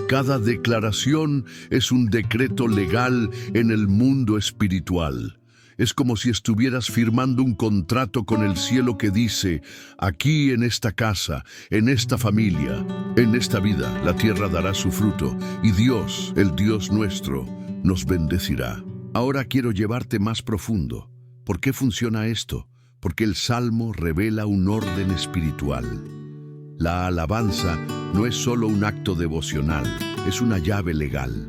Cada declaración es un decreto legal en el mundo espiritual. Es como si estuvieras firmando un contrato con el cielo que dice: aquí en esta casa, en esta familia, en esta vida, la tierra dará su fruto, y Dios, el Dios nuestro, nos bendecirá. Ahora quiero llevarte más profundo. ¿Por qué funciona esto? Porque el Salmo revela un orden espiritual. La alabanza no es solo un acto devocional, es una llave legal.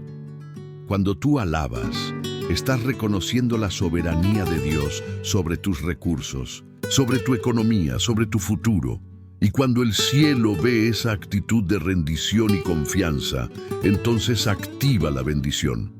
Cuando tú alabas, estás reconociendo la soberanía de Dios sobre tus recursos, sobre tu economía, sobre tu futuro. Y cuando el cielo ve esa actitud de rendición y confianza, entonces activa la bendición.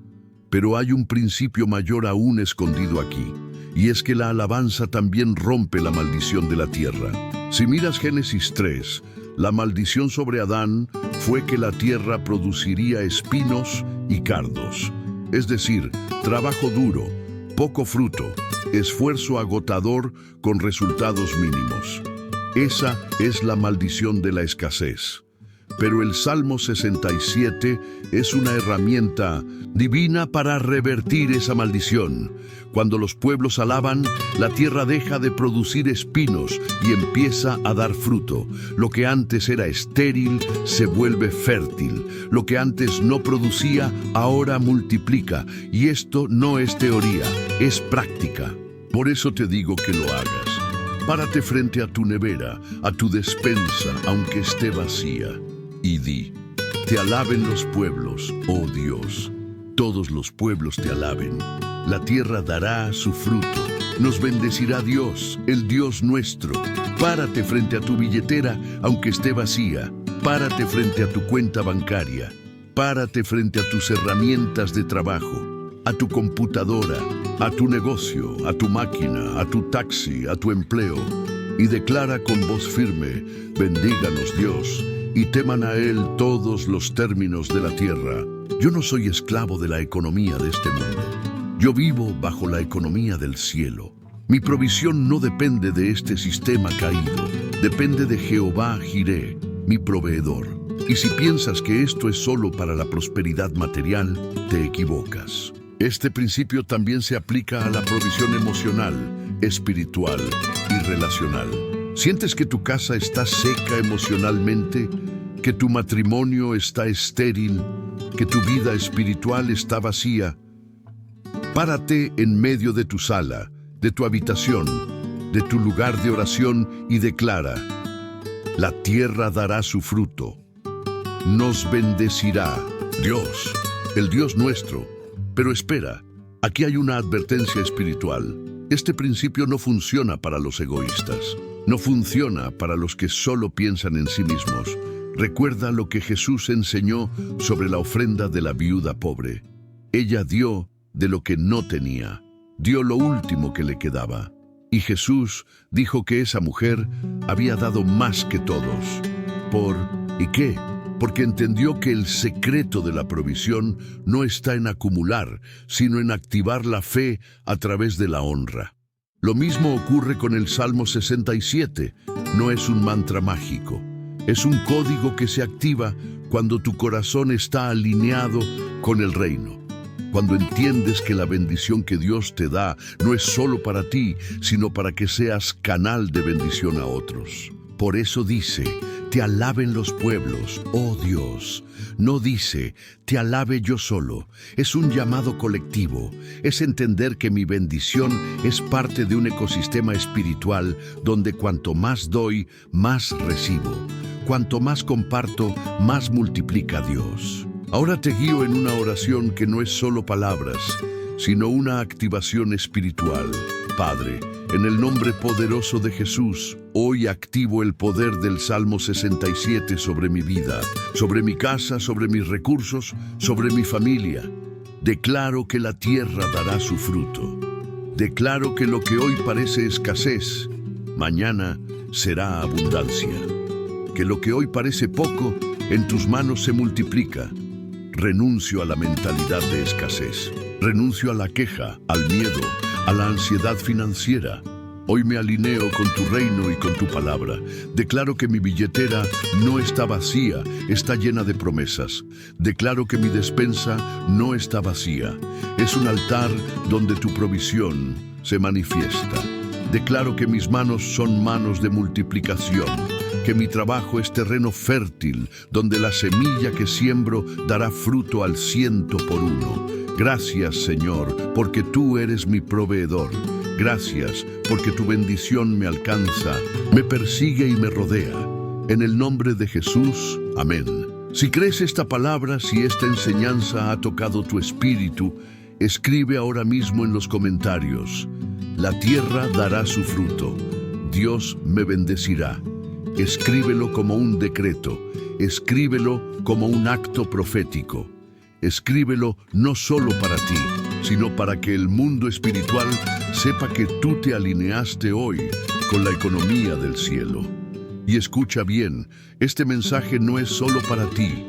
Pero hay un principio mayor aún escondido aquí, y es que la alabanza también rompe la maldición de la tierra. Si miras Génesis 3, la maldición sobre Adán fue que la tierra produciría espinos y cardos. Es decir, trabajo duro, poco fruto, esfuerzo agotador con resultados mínimos. Esa es la maldición de la escasez. Pero el Salmo 67 es una herramienta divina para revertir esa maldición. Cuando los pueblos alaban, la tierra deja de producir espinos y empieza a dar fruto. Lo que antes era estéril se vuelve fértil. Lo que antes no producía, ahora multiplica. Y esto no es teoría, es práctica. Por eso te digo que lo hagas. Párate frente a tu nevera, a tu despensa, aunque esté vacía, y di: te alaben los pueblos, oh Dios. Todos los pueblos te alaben. La tierra dará su fruto. Nos bendecirá Dios, el Dios nuestro. Párate frente a tu billetera, aunque esté vacía. Párate frente a tu cuenta bancaria. Párate frente a tus herramientas de trabajo, a tu computadora, a tu negocio, a tu máquina, a tu taxi, a tu empleo, y declara con voz firme: bendíganos Dios, y teman a Él todos los términos de la tierra. Yo no soy esclavo de la economía de este mundo. Yo vivo bajo la economía del cielo. Mi provisión no depende de este sistema caído. Depende de Jehová Jireh, mi proveedor. Y si piensas que esto es solo para la prosperidad material, te equivocas. Este principio también se aplica a la provisión emocional, espiritual y relacional. ¿Sientes que tu casa está seca emocionalmente? ¿Que tu matrimonio está estéril? ¿Que tu vida espiritual está vacía? Párate en medio de tu sala, de tu habitación, de tu lugar de oración y declara: la tierra dará su fruto. Nos bendecirá Dios, el Dios nuestro. Pero espera, aquí hay una advertencia espiritual. Este principio no funciona para los egoístas. No funciona para los que solo piensan en sí mismos. Recuerda lo que Jesús enseñó sobre la ofrenda de la viuda pobre. Ella dio de lo que no tenía. Dio lo último que le quedaba. Y Jesús dijo que esa mujer había dado más que todos. ¿Y qué? Porque entendió que el secreto de la provisión no está en acumular, sino en activar la fe a través de la honra. Lo mismo ocurre con el Salmo 67. No es un mantra mágico. Es un código que se activa cuando tu corazón está alineado con el reino. Cuando entiendes que la bendición que Dios te da no es solo para ti, sino para que seas canal de bendición a otros. Por eso dice, te alaben los pueblos, oh Dios. No dice, te alabe yo solo. Es un llamado colectivo. Es entender que mi bendición es parte de un ecosistema espiritual donde cuanto más doy, más recibo. Cuanto más comparto, más multiplica Dios. Ahora te guío en una oración que no es solo palabras, sino una activación espiritual. Padre, en el nombre poderoso de Jesús, hoy activo el poder del Salmo 67 sobre mi vida, sobre mi casa, sobre mis recursos, sobre mi familia. Declaro que la tierra dará su fruto. Declaro que lo que hoy parece escasez, mañana será abundancia. Que lo que hoy parece poco, en tus manos se multiplica. Renuncio a la mentalidad de escasez. Renuncio a la queja, al miedo, a la ansiedad financiera. Hoy me alineo con tu reino y con tu palabra. Declaro que mi billetera no está vacía, está llena de promesas. Declaro que mi despensa no está vacía. Es un altar donde tu provisión se manifiesta. Declaro que mis manos son manos de multiplicación, que mi trabajo es terreno fértil, donde la semilla que siembro dará fruto al 100%. Gracias, Señor, porque tú eres mi proveedor. Gracias, porque tu bendición me alcanza, me persigue y me rodea. En el nombre de Jesús, amén. Si crees esta palabra, si esta enseñanza ha tocado tu espíritu, escribe ahora mismo en los comentarios. La tierra dará su fruto. Dios me bendecirá. Escríbelo como un decreto. Escríbelo como un acto profético. Escríbelo no solo para ti, sino para que el mundo espiritual sepa que tú te alineaste hoy con la economía del cielo. Y escucha bien, este mensaje no es solo para ti.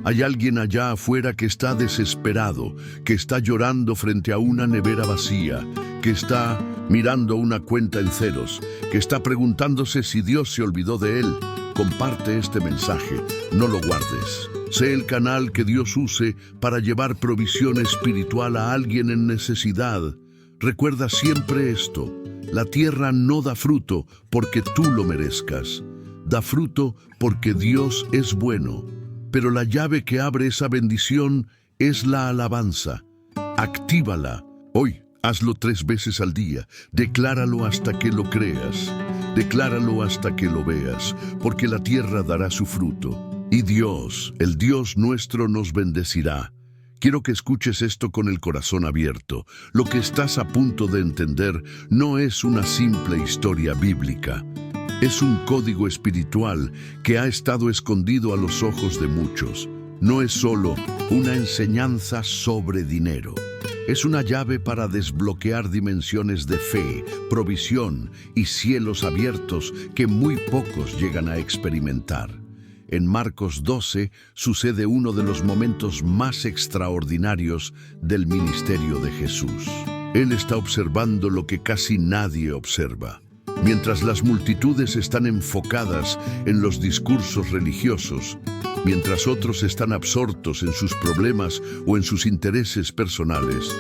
Hay alguien allá afuera que está desesperado, que está llorando frente a una nevera vacía, que está mirando una cuenta en ceros, que está preguntándose si Dios se olvidó de él. Comparte este mensaje, no lo guardes. Sé el canal que Dios use para llevar provisión espiritual a alguien en necesidad. Recuerda siempre esto: la tierra no da fruto porque tú lo merezcas. Da fruto porque Dios es bueno. Pero la llave que abre esa bendición es la alabanza. Actívala. Hoy, hazlo 3 veces al día. Decláralo hasta que lo creas. Decláralo hasta que lo veas, porque la tierra dará su fruto. Y Dios, el Dios nuestro, nos bendecirá. Quiero que escuches esto con el corazón abierto. Lo que estás a punto de entender no es una simple historia bíblica. Es un código espiritual que ha estado escondido a los ojos de muchos. No es solo una enseñanza sobre dinero. Es una llave para desbloquear dimensiones de fe, provisión y cielos abiertos que muy pocos llegan a experimentar. En Marcos 12 sucede uno de los momentos más extraordinarios del ministerio de Jesús. Él está observando lo que casi nadie observa. Mientras las multitudes están enfocadas en los discursos religiosos, mientras otros están absortos en sus problemas o en sus intereses personales,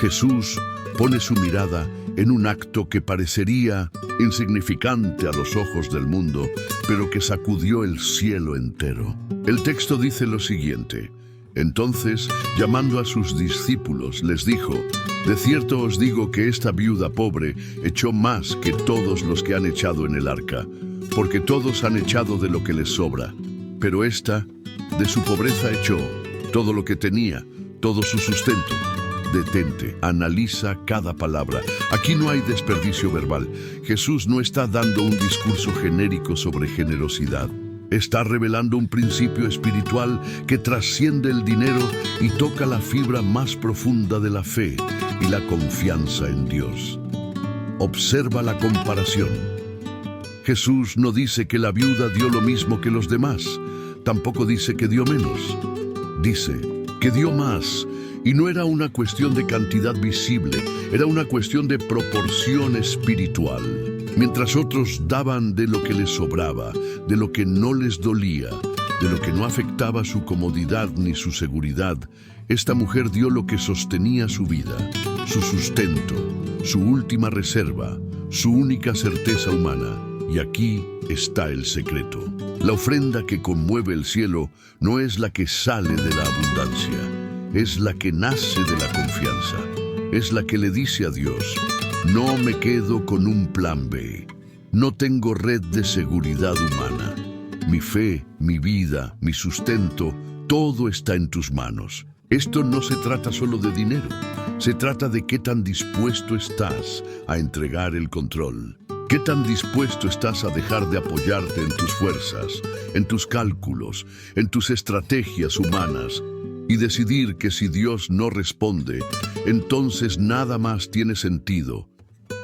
Jesús pone su mirada en un acto que parecería insignificante a los ojos del mundo, pero que sacudió el cielo entero. El texto dice lo siguiente: entonces, llamando a sus discípulos, les dijo: de cierto os digo que esta viuda pobre echó más que todos los que han echado en el arca, porque todos han echado de lo que les sobra, pero esta, de su pobreza echó todo lo que tenía, todo su sustento. Detente, analiza cada palabra. Aquí no hay desperdicio verbal. Jesús no está dando un discurso genérico sobre generosidad. Está revelando un principio espiritual que trasciende el dinero y toca la fibra más profunda de la fe y la confianza en Dios. Observa la comparación. Jesús no dice que la viuda dio lo mismo que los demás, tampoco dice que dio menos. Dice que dio más, y no era una cuestión de cantidad visible, era una cuestión de proporción espiritual. Mientras otros daban de lo que les sobraba, de lo que no les dolía, de lo que no afectaba su comodidad ni su seguridad, esta mujer dio lo que sostenía su vida, su sustento, su última reserva, su única certeza humana. Y aquí está el secreto. La ofrenda que conmueve el cielo no es la que sale de la abundancia, es la que nace de la confianza, es la que le dice a Dios: no me quedo con un plan B, no tengo red de seguridad humana. Mi fe, mi vida, mi sustento, todo está en tus manos. Esto no se trata solo de dinero, se trata de qué tan dispuesto estás a entregar el control. ¿Qué tan dispuesto estás a dejar de apoyarte en tus fuerzas, en tus cálculos, en tus estrategias humanas y decidir que si Dios no responde, entonces nada más tiene sentido?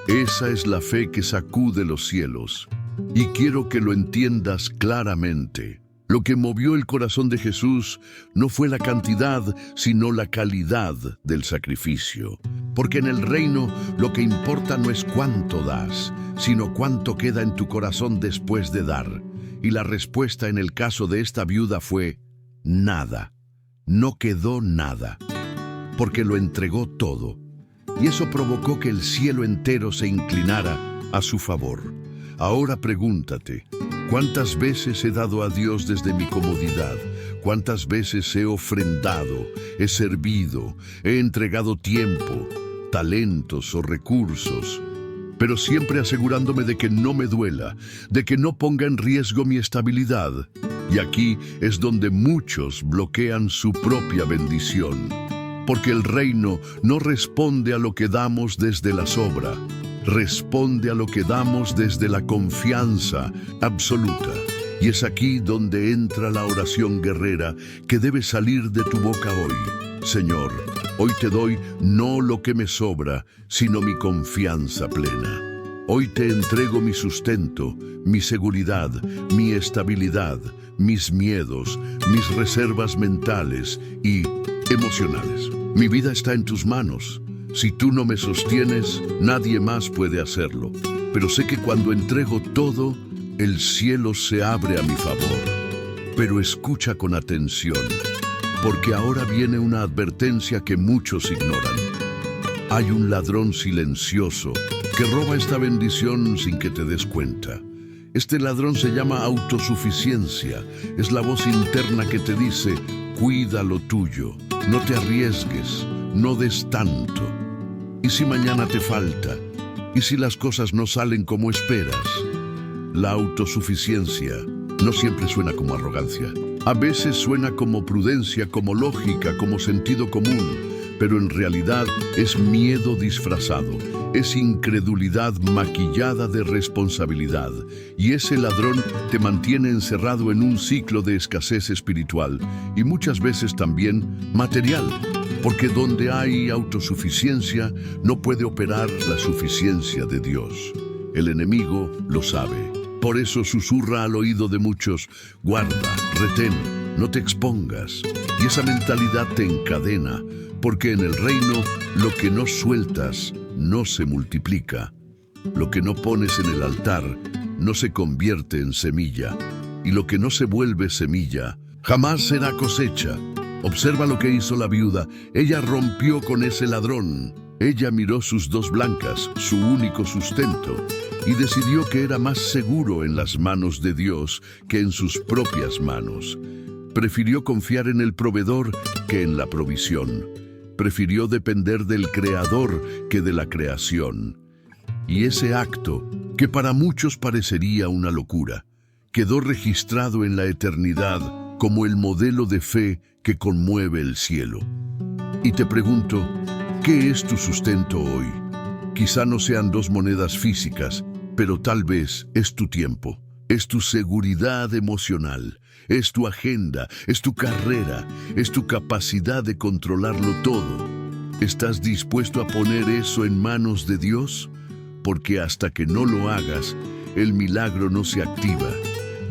Esa es la fe que sacude los cielos. Y quiero que lo entiendas claramente. Lo que movió el corazón de Jesús no fue la cantidad, sino la calidad del sacrificio. Porque en el reino lo que importa no es cuánto das, sino cuánto queda en tu corazón después de dar. Y la respuesta en el caso de esta viuda fue: nada. No quedó nada, porque lo entregó todo. Y eso provocó que el cielo entero se inclinara a su favor. Ahora pregúntate: ¿cuántas veces he dado a Dios desde mi comodidad? ¿Cuántas veces he ofrendado, he servido, he entregado tiempo, talentos o recursos? Pero siempre asegurándome de que no me duela, de que no ponga en riesgo mi estabilidad. Y aquí es donde muchos bloquean su propia bendición. Porque el reino no responde a lo que damos desde la sobra, responde a lo que damos desde la confianza absoluta. Y es aquí donde entra la oración guerrera que debe salir de tu boca hoy. Señor, hoy te doy no lo que me sobra, sino mi confianza plena. Hoy te entrego mi sustento, mi seguridad, mi estabilidad, mis miedos, mis reservas mentales y emocionales. Mi vida está en tus manos. Si tú no me sostienes, nadie más puede hacerlo. Pero sé que cuando entrego todo, el cielo se abre a mi favor. Pero escucha con atención, porque ahora viene una advertencia que muchos ignoran. Hay un ladrón silencioso que roba esta bendición sin que te des cuenta. Este ladrón se llama autosuficiencia. Es la voz interna que te dice: cuida lo tuyo, no te arriesgues, no des tanto. ¿Y si mañana te falta? ¿Y si las cosas no salen como esperas? La autosuficiencia no siempre suena como arrogancia. A veces suena como prudencia, como lógica, como sentido común, pero en realidad es miedo disfrazado, es incredulidad maquillada de responsabilidad. Y ese ladrón te mantiene encerrado en un ciclo de escasez espiritual y muchas veces también material. Porque donde hay autosuficiencia, no puede operar la suficiencia de Dios. El enemigo lo sabe. Por eso susurra al oído de muchos: guarda, retén, no te expongas. Y esa mentalidad te encadena, porque en el reino lo que no sueltas no se multiplica. Lo que no pones en el altar no se convierte en semilla. Y lo que no se vuelve semilla jamás será cosecha. Observa lo que hizo la viuda. Ella rompió con ese ladrón. Ella miró sus dos blancas, su único sustento, y decidió que era más seguro en las manos de Dios que en sus propias manos. Prefirió confiar en el proveedor que en la provisión. Prefirió depender del Creador que de la creación. Y ese acto, que para muchos parecería una locura, quedó registrado en la eternidad como el modelo de fe que conmueve el cielo. Y te pregunto, ¿qué es tu sustento hoy? Quizá no sean 2 monedas físicas, pero tal vez es tu tiempo, es tu seguridad emocional, es tu agenda, es tu carrera, es tu capacidad de controlarlo todo. ¿Estás dispuesto a poner eso en manos de Dios? porque hasta que no lo hagas, el milagro no se activa.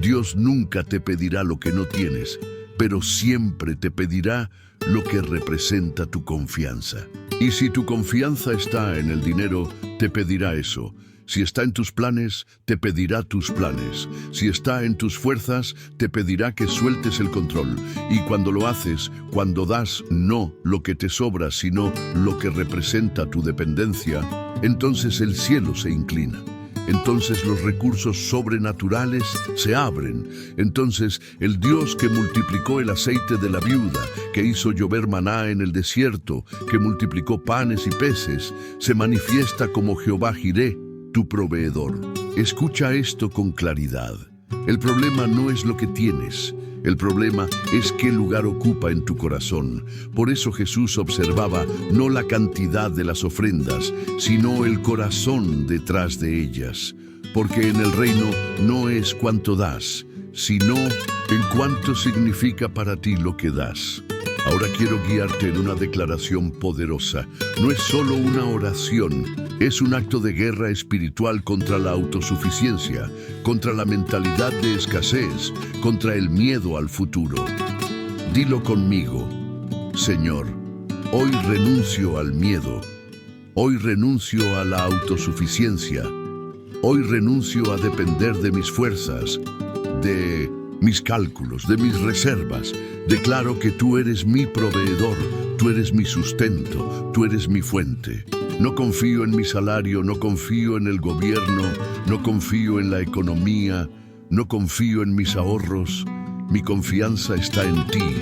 Dios nunca te pedirá lo que no tienes, pero siempre te pedirá lo que representa tu confianza. Y si tu confianza está en el dinero, te pedirá eso. Si está en tus planes, te pedirá tus planes. Si está en tus fuerzas, te pedirá que sueltes el control. Y cuando lo haces, cuando das no lo que te sobra, sino lo que representa tu dependencia, entonces el cielo se inclina. Entonces los recursos sobrenaturales se abren. Entonces el Dios que multiplicó el aceite de la viuda, que hizo llover maná en el desierto, que multiplicó panes y peces, se manifiesta como Jehová Jireh, tu proveedor. Escucha esto con claridad. El problema no es lo que tienes. El problema es qué lugar ocupa en tu corazón. Por eso Jesús observaba no la cantidad de las ofrendas, sino el corazón detrás de ellas. Porque en el reino no es cuánto das, sino en cuánto significa para ti lo que das. Ahora quiero guiarte en una declaración poderosa. No es solo una oración, es un acto de guerra espiritual contra la autosuficiencia, contra la mentalidad de escasez, contra el miedo al futuro. Dilo conmigo: Señor, hoy renuncio al miedo, hoy renuncio a la autosuficiencia, hoy renuncio a depender de mis fuerzas, de mis cálculos, de mis reservas. Declaro que tú eres mi proveedor, tú eres mi sustento, tú eres mi fuente. No confío en mi salario, no confío en el gobierno, no confío en la economía, no confío en mis ahorros. Mi confianza está en ti.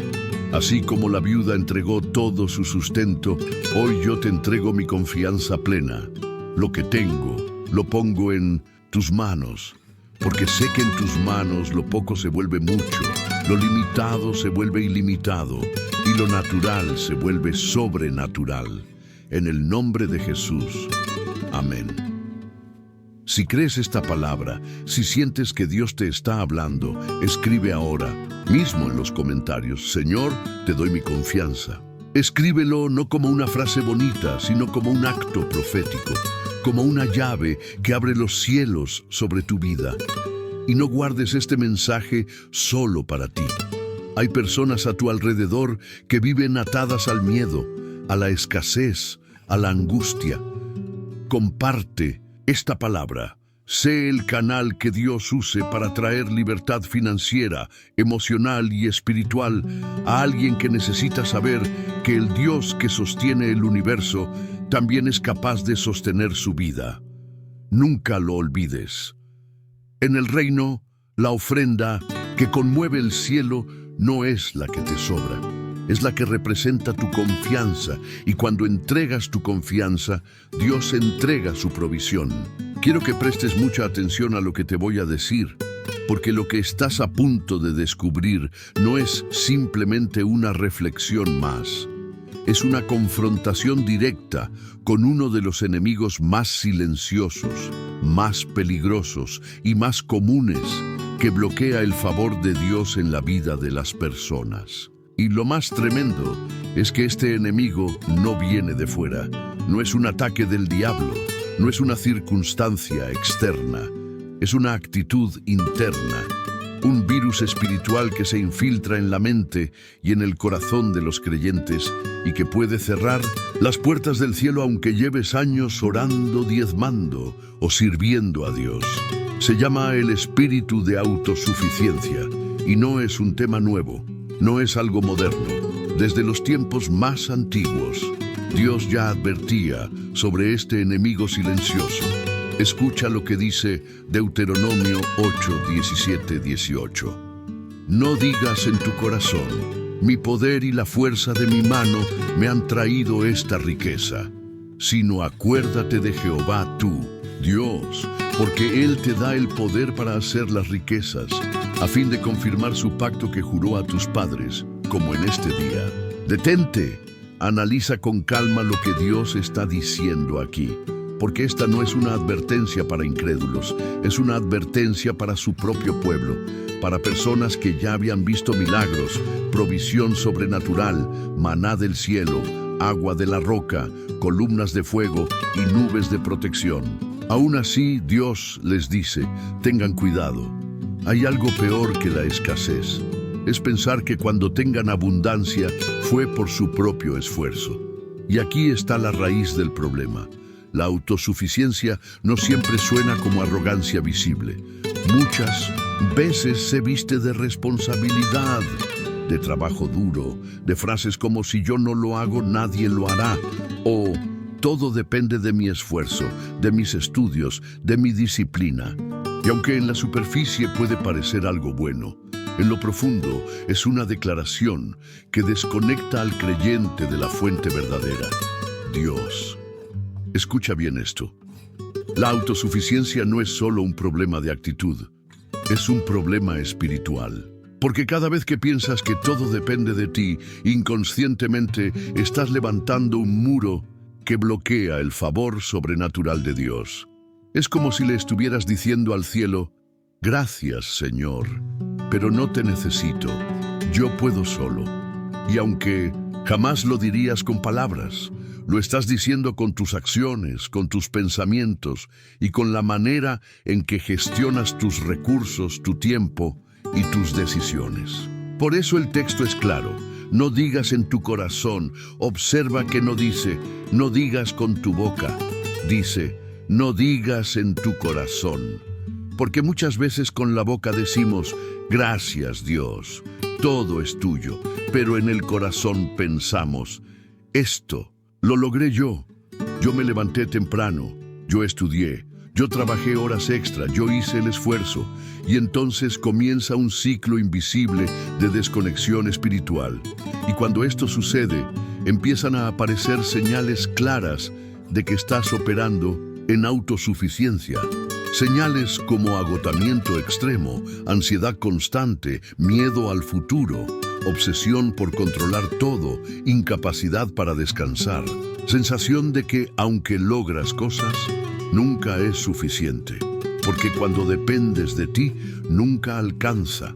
Así como la viuda entregó todo su sustento, hoy yo te entrego mi confianza plena. Lo que tengo, lo pongo en tus manos. Porque sé que en tus manos lo poco se vuelve mucho, lo limitado se vuelve ilimitado y lo natural se vuelve sobrenatural. En el nombre de Jesús. Amén. Si crees esta palabra, si sientes que Dios te está hablando, escribe ahora, mismo en los comentarios: Señor, te doy mi confianza. Escríbelo no como una frase bonita, sino como un acto profético, como una llave que abre los cielos sobre tu vida. Y no guardes este mensaje solo para ti. Hay personas a tu alrededor que viven atadas al miedo, a la escasez, a la angustia. Comparte esta palabra. Sé el canal que Dios use para traer libertad financiera, emocional y espiritual a alguien que necesita saber que el Dios que sostiene el universo también es capaz de sostener su vida. Nunca lo olvides. En el reino, la ofrenda que conmueve el cielo no es la que te sobra, es la que representa tu confianza, y cuando entregas tu confianza, Dios entrega su provisión. Quiero que prestes mucha atención a lo que te voy a decir, porque lo que estás a punto de descubrir no es simplemente una reflexión más. Es una confrontación directa con uno de los enemigos más silenciosos, más peligrosos y más comunes que bloquea el favor de Dios en la vida de las personas. Y lo más tremendo es que este enemigo no viene de fuera, no es un ataque del diablo, no es una circunstancia externa, es una actitud interna, un virus espiritual que se infiltra en la mente y en el corazón de los creyentes y que puede cerrar las puertas del cielo aunque lleves años orando, diezmando o sirviendo a Dios. Se llama el espíritu de autosuficiencia y no es un tema nuevo, no es algo moderno. Desde los tiempos más antiguos, Dios ya advertía sobre este enemigo silencioso. Escucha lo que dice Deuteronomio 8, 17, 18. No digas en tu corazón: mi poder y la fuerza de mi mano me han traído esta riqueza, sino acuérdate de Jehová tu Dios, porque Él te da el poder para hacer las riquezas, a fin de confirmar su pacto que juró a tus padres, como en este día. Detente, analiza con calma lo que Dios está diciendo aquí, porque esta no es una advertencia para incrédulos, es una advertencia para su propio pueblo, para personas que ya habían visto milagros, provisión sobrenatural, maná del cielo, agua de la roca, columnas de fuego y nubes de protección. Aún así, Dios les dice, tengan cuidado. Hay algo peor que la escasez. Es pensar que cuando tengan abundancia fue por su propio esfuerzo. Y aquí está la raíz del problema. La autosuficiencia no siempre suena como arrogancia visible. Muchas veces se viste de responsabilidad, de trabajo duro, de frases como si yo no lo hago, nadie lo hará, o todo depende de mi esfuerzo, de mis estudios, de mi disciplina. Y aunque en la superficie puede parecer algo bueno, en lo profundo es una declaración que desconecta al creyente de la fuente verdadera, Dios. Escucha bien esto. La autosuficiencia no es solo un problema de actitud, es un problema espiritual. Porque cada vez que piensas que todo depende de ti, inconscientemente estás levantando un muro que bloquea el favor sobrenatural de Dios. Es como si le estuvieras diciendo al cielo, gracias, Señor, pero no te necesito, yo puedo solo. Y aunque jamás lo dirías con palabras, lo estás diciendo con tus acciones, con tus pensamientos y con la manera en que gestionas tus recursos, tu tiempo y tus decisiones. Por eso el texto es claro. No digas en tu corazón, observa que no dice, no digas con tu boca, dice, no digas en tu corazón. Porque muchas veces con la boca decimos, gracias Dios, todo es tuyo, pero en el corazón pensamos, esto lo logré yo me levanté temprano, yo estudié, yo trabajé horas extra, yo hice el esfuerzo, y entonces comienza un ciclo invisible de desconexión espiritual. Y cuando esto sucede, empiezan a aparecer señales claras de que estás operando en autosuficiencia. Señales como agotamiento extremo, ansiedad constante, miedo al futuro, obsesión por controlar todo, incapacidad para descansar, sensación de que aunque logras cosas, nunca es suficiente. Porque cuando dependes de ti, nunca alcanza.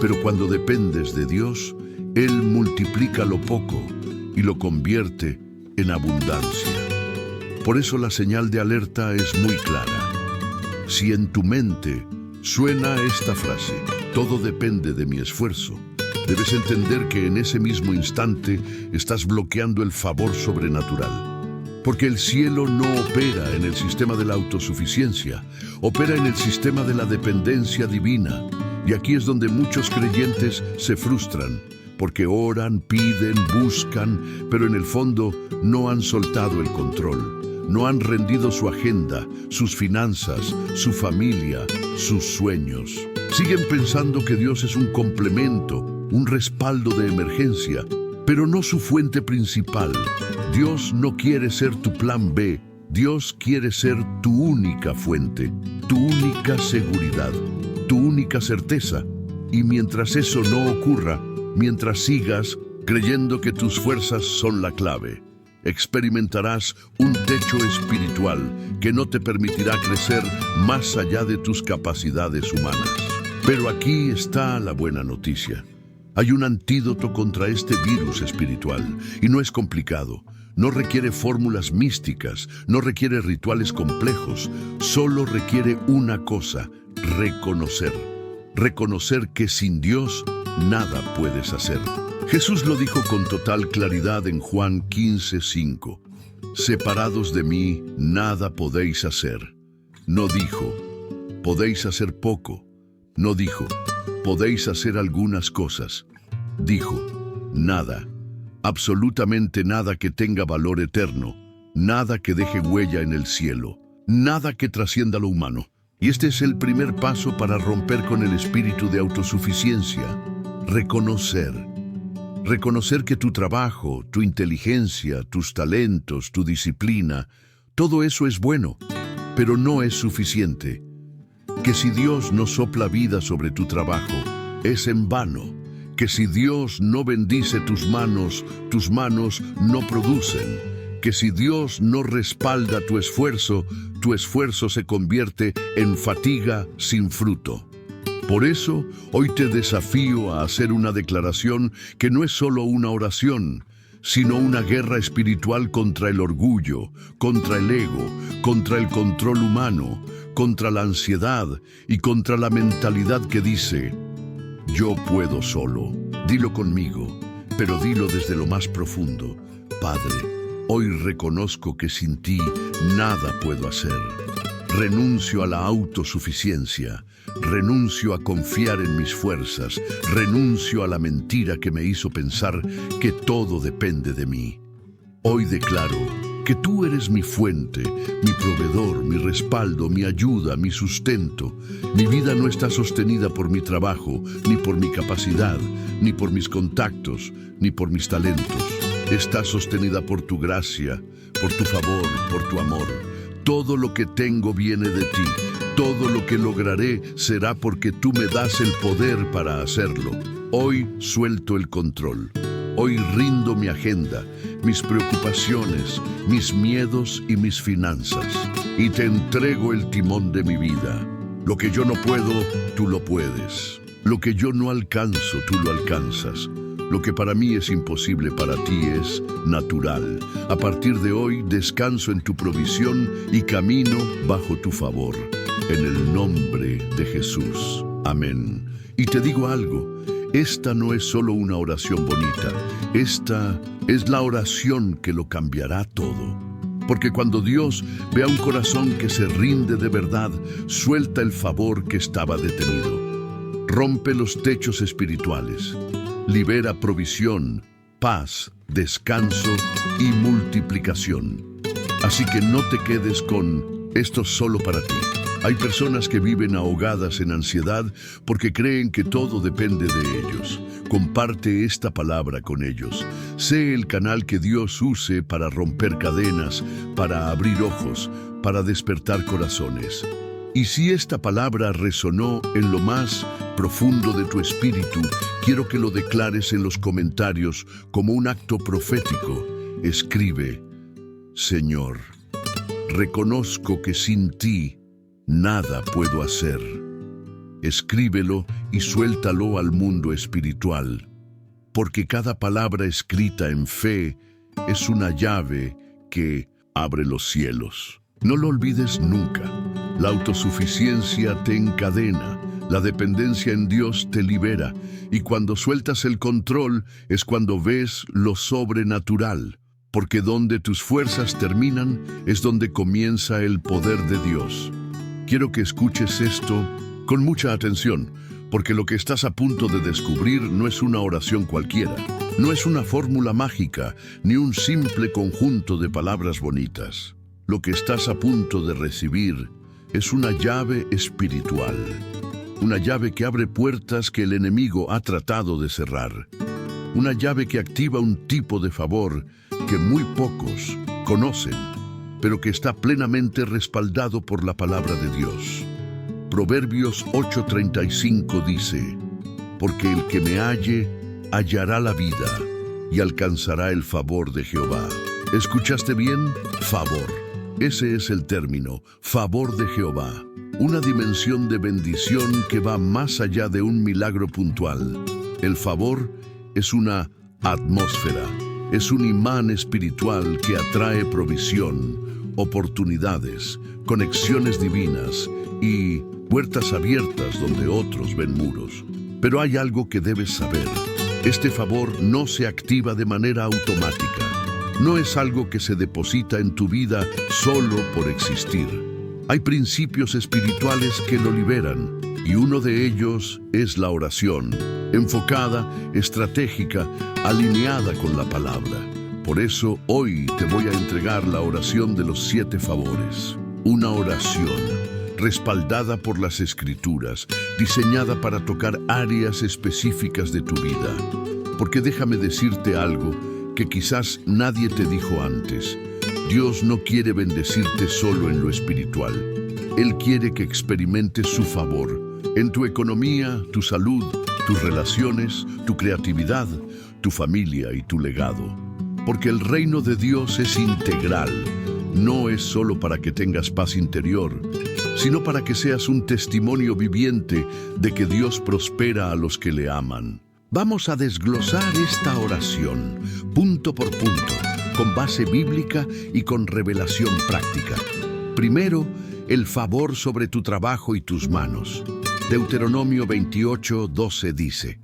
Pero cuando dependes de Dios, Él multiplica lo poco y lo convierte en abundancia. Por eso la señal de alerta es muy clara. Si en tu mente suena esta frase, todo depende de mi esfuerzo, debes entender que en ese mismo instante estás bloqueando el favor sobrenatural. Porque el cielo no opera en el sistema de la autosuficiencia, opera en el sistema de la dependencia divina. Y aquí es donde muchos creyentes se frustran, porque oran, piden, buscan, pero en el fondo no han soltado el control, no han rendido su agenda, sus finanzas, su familia, sus sueños. Siguen pensando que Dios es un complemento, un respaldo de emergencia, pero no su fuente principal. Dios no quiere ser tu plan B, Dios quiere ser tu única fuente, tu única seguridad, tu única certeza. Y mientras eso no ocurra, mientras sigas creyendo que tus fuerzas son la clave, experimentarás un techo espiritual que no te permitirá crecer más allá de tus capacidades humanas. Pero aquí está la buena noticia. Hay un antídoto contra este virus espiritual, y no es complicado. No requiere fórmulas místicas, no requiere rituales complejos, solo requiere una cosa, reconocer. Reconocer que sin Dios nada puedes hacer. Jesús lo dijo con total claridad en Juan 15:5. Separados de mí, nada podéis hacer. No dijo, podéis hacer poco. No dijo, podéis hacer algunas cosas. Dijo, nada. Absolutamente nada que tenga valor eterno, nada que deje huella en el cielo, nada que trascienda lo humano. Y este es el primer paso para romper con el espíritu de autosuficiencia. Reconocer. Reconocer que tu trabajo, tu inteligencia, tus talentos, tu disciplina, todo eso es bueno, pero no es suficiente. Que si Dios no sopla vida sobre tu trabajo, es en vano. Que si Dios no bendice tus manos no producen. Que si Dios no respalda tu esfuerzo se convierte en fatiga sin fruto. Por eso, hoy te desafío a hacer una declaración que no es solo una oración, sino una guerra espiritual contra el orgullo, contra el ego, contra el control humano, contra la ansiedad y contra la mentalidad que dice, yo puedo solo. Dilo conmigo, pero dilo desde lo más profundo. Padre, hoy reconozco que sin ti nada puedo hacer. Renuncio a la autosuficiencia, renuncio a confiar en mis fuerzas, renuncio a la mentira que me hizo pensar que todo depende de mí. Hoy declaro que tú eres mi fuente, mi proveedor, mi respaldo, mi ayuda, mi sustento. Mi vida no está sostenida por mi trabajo, ni por mi capacidad, ni por mis contactos, ni por mis talentos. Está sostenida por tu gracia, por tu favor, por tu amor. Todo lo que tengo viene de ti. Todo lo que lograré será porque tú me das el poder para hacerlo. Hoy suelto el control. Hoy rindo mi agenda, mis preocupaciones, mis miedos y mis finanzas. Y te entrego el timón de mi vida. Lo que yo no puedo, tú lo puedes. Lo que yo no alcanzo, tú lo alcanzas. Lo que para mí es imposible, para ti es natural. A partir de hoy, descanso en tu provisión y camino bajo tu favor. En el nombre de Jesús. Amén. Y te digo algo, esta no es solo una oración bonita, esta es la oración que lo cambiará todo. Porque cuando Dios ve a un corazón que se rinde de verdad, suelta el favor que estaba detenido. Rompe los techos espirituales. Libera provisión, paz, descanso y multiplicación. Así que no te quedes con esto solo para ti. Hay personas que viven ahogadas en ansiedad porque creen que todo depende de ellos. Comparte esta palabra con ellos. Sé el canal que Dios use para romper cadenas, para abrir ojos, para despertar corazones. Y si esta palabra resonó en lo más profundo de tu espíritu, quiero que lo declares en los comentarios como un acto profético. Escribe, Señor, reconozco que sin ti nada puedo hacer. Escríbelo y suéltalo al mundo espiritual, porque cada palabra escrita en fe es una llave que abre los cielos. No lo olvides nunca. La autosuficiencia te encadena, la dependencia en Dios te libera, y cuando sueltas el control es cuando ves lo sobrenatural, porque donde tus fuerzas terminan es donde comienza el poder de Dios. Quiero que escuches esto con mucha atención, porque lo que estás a punto de descubrir no es una oración cualquiera, no es una fórmula mágica, ni un simple conjunto de palabras bonitas. Lo que estás a punto de recibir es una llave espiritual, una llave que abre puertas que el enemigo ha tratado de cerrar, una llave que activa un tipo de favor que muy pocos conocen, pero que está plenamente respaldado por la palabra de Dios. Proverbios 8:35 dice, porque el que me halle, hallará la vida y alcanzará el favor de Jehová. ¿Escuchaste bien? Favor. Ese es el término, favor de Jehová. Una dimensión de bendición que va más allá de un milagro puntual. El favor es una atmósfera, es un imán espiritual que atrae provisión, oportunidades, conexiones divinas y puertas abiertas donde otros ven muros. Pero hay algo que debes saber. Este favor no se activa de manera automática. No es algo que se deposita en tu vida solo por existir. Hay principios espirituales que lo liberan, y uno de ellos es la oración, enfocada, estratégica, alineada con la palabra. Por eso hoy te voy a entregar la oración de los 7 favores. Una oración respaldada por las Escrituras, diseñada para tocar áreas específicas de tu vida. Porque déjame decirte algo que quizás nadie te dijo antes. Dios no quiere bendecirte solo en lo espiritual. Él quiere que experimentes su favor en tu economía, tu salud, tus relaciones, tu creatividad, tu familia y tu legado. Porque el reino de Dios es integral. No es solo para que tengas paz interior, sino para que seas un testimonio viviente de que Dios prospera a los que le aman. Vamos a desglosar esta oración, punto por punto, con base bíblica y con revelación práctica. Primero, el favor sobre tu trabajo y tus manos. Deuteronomio 28:12 dice: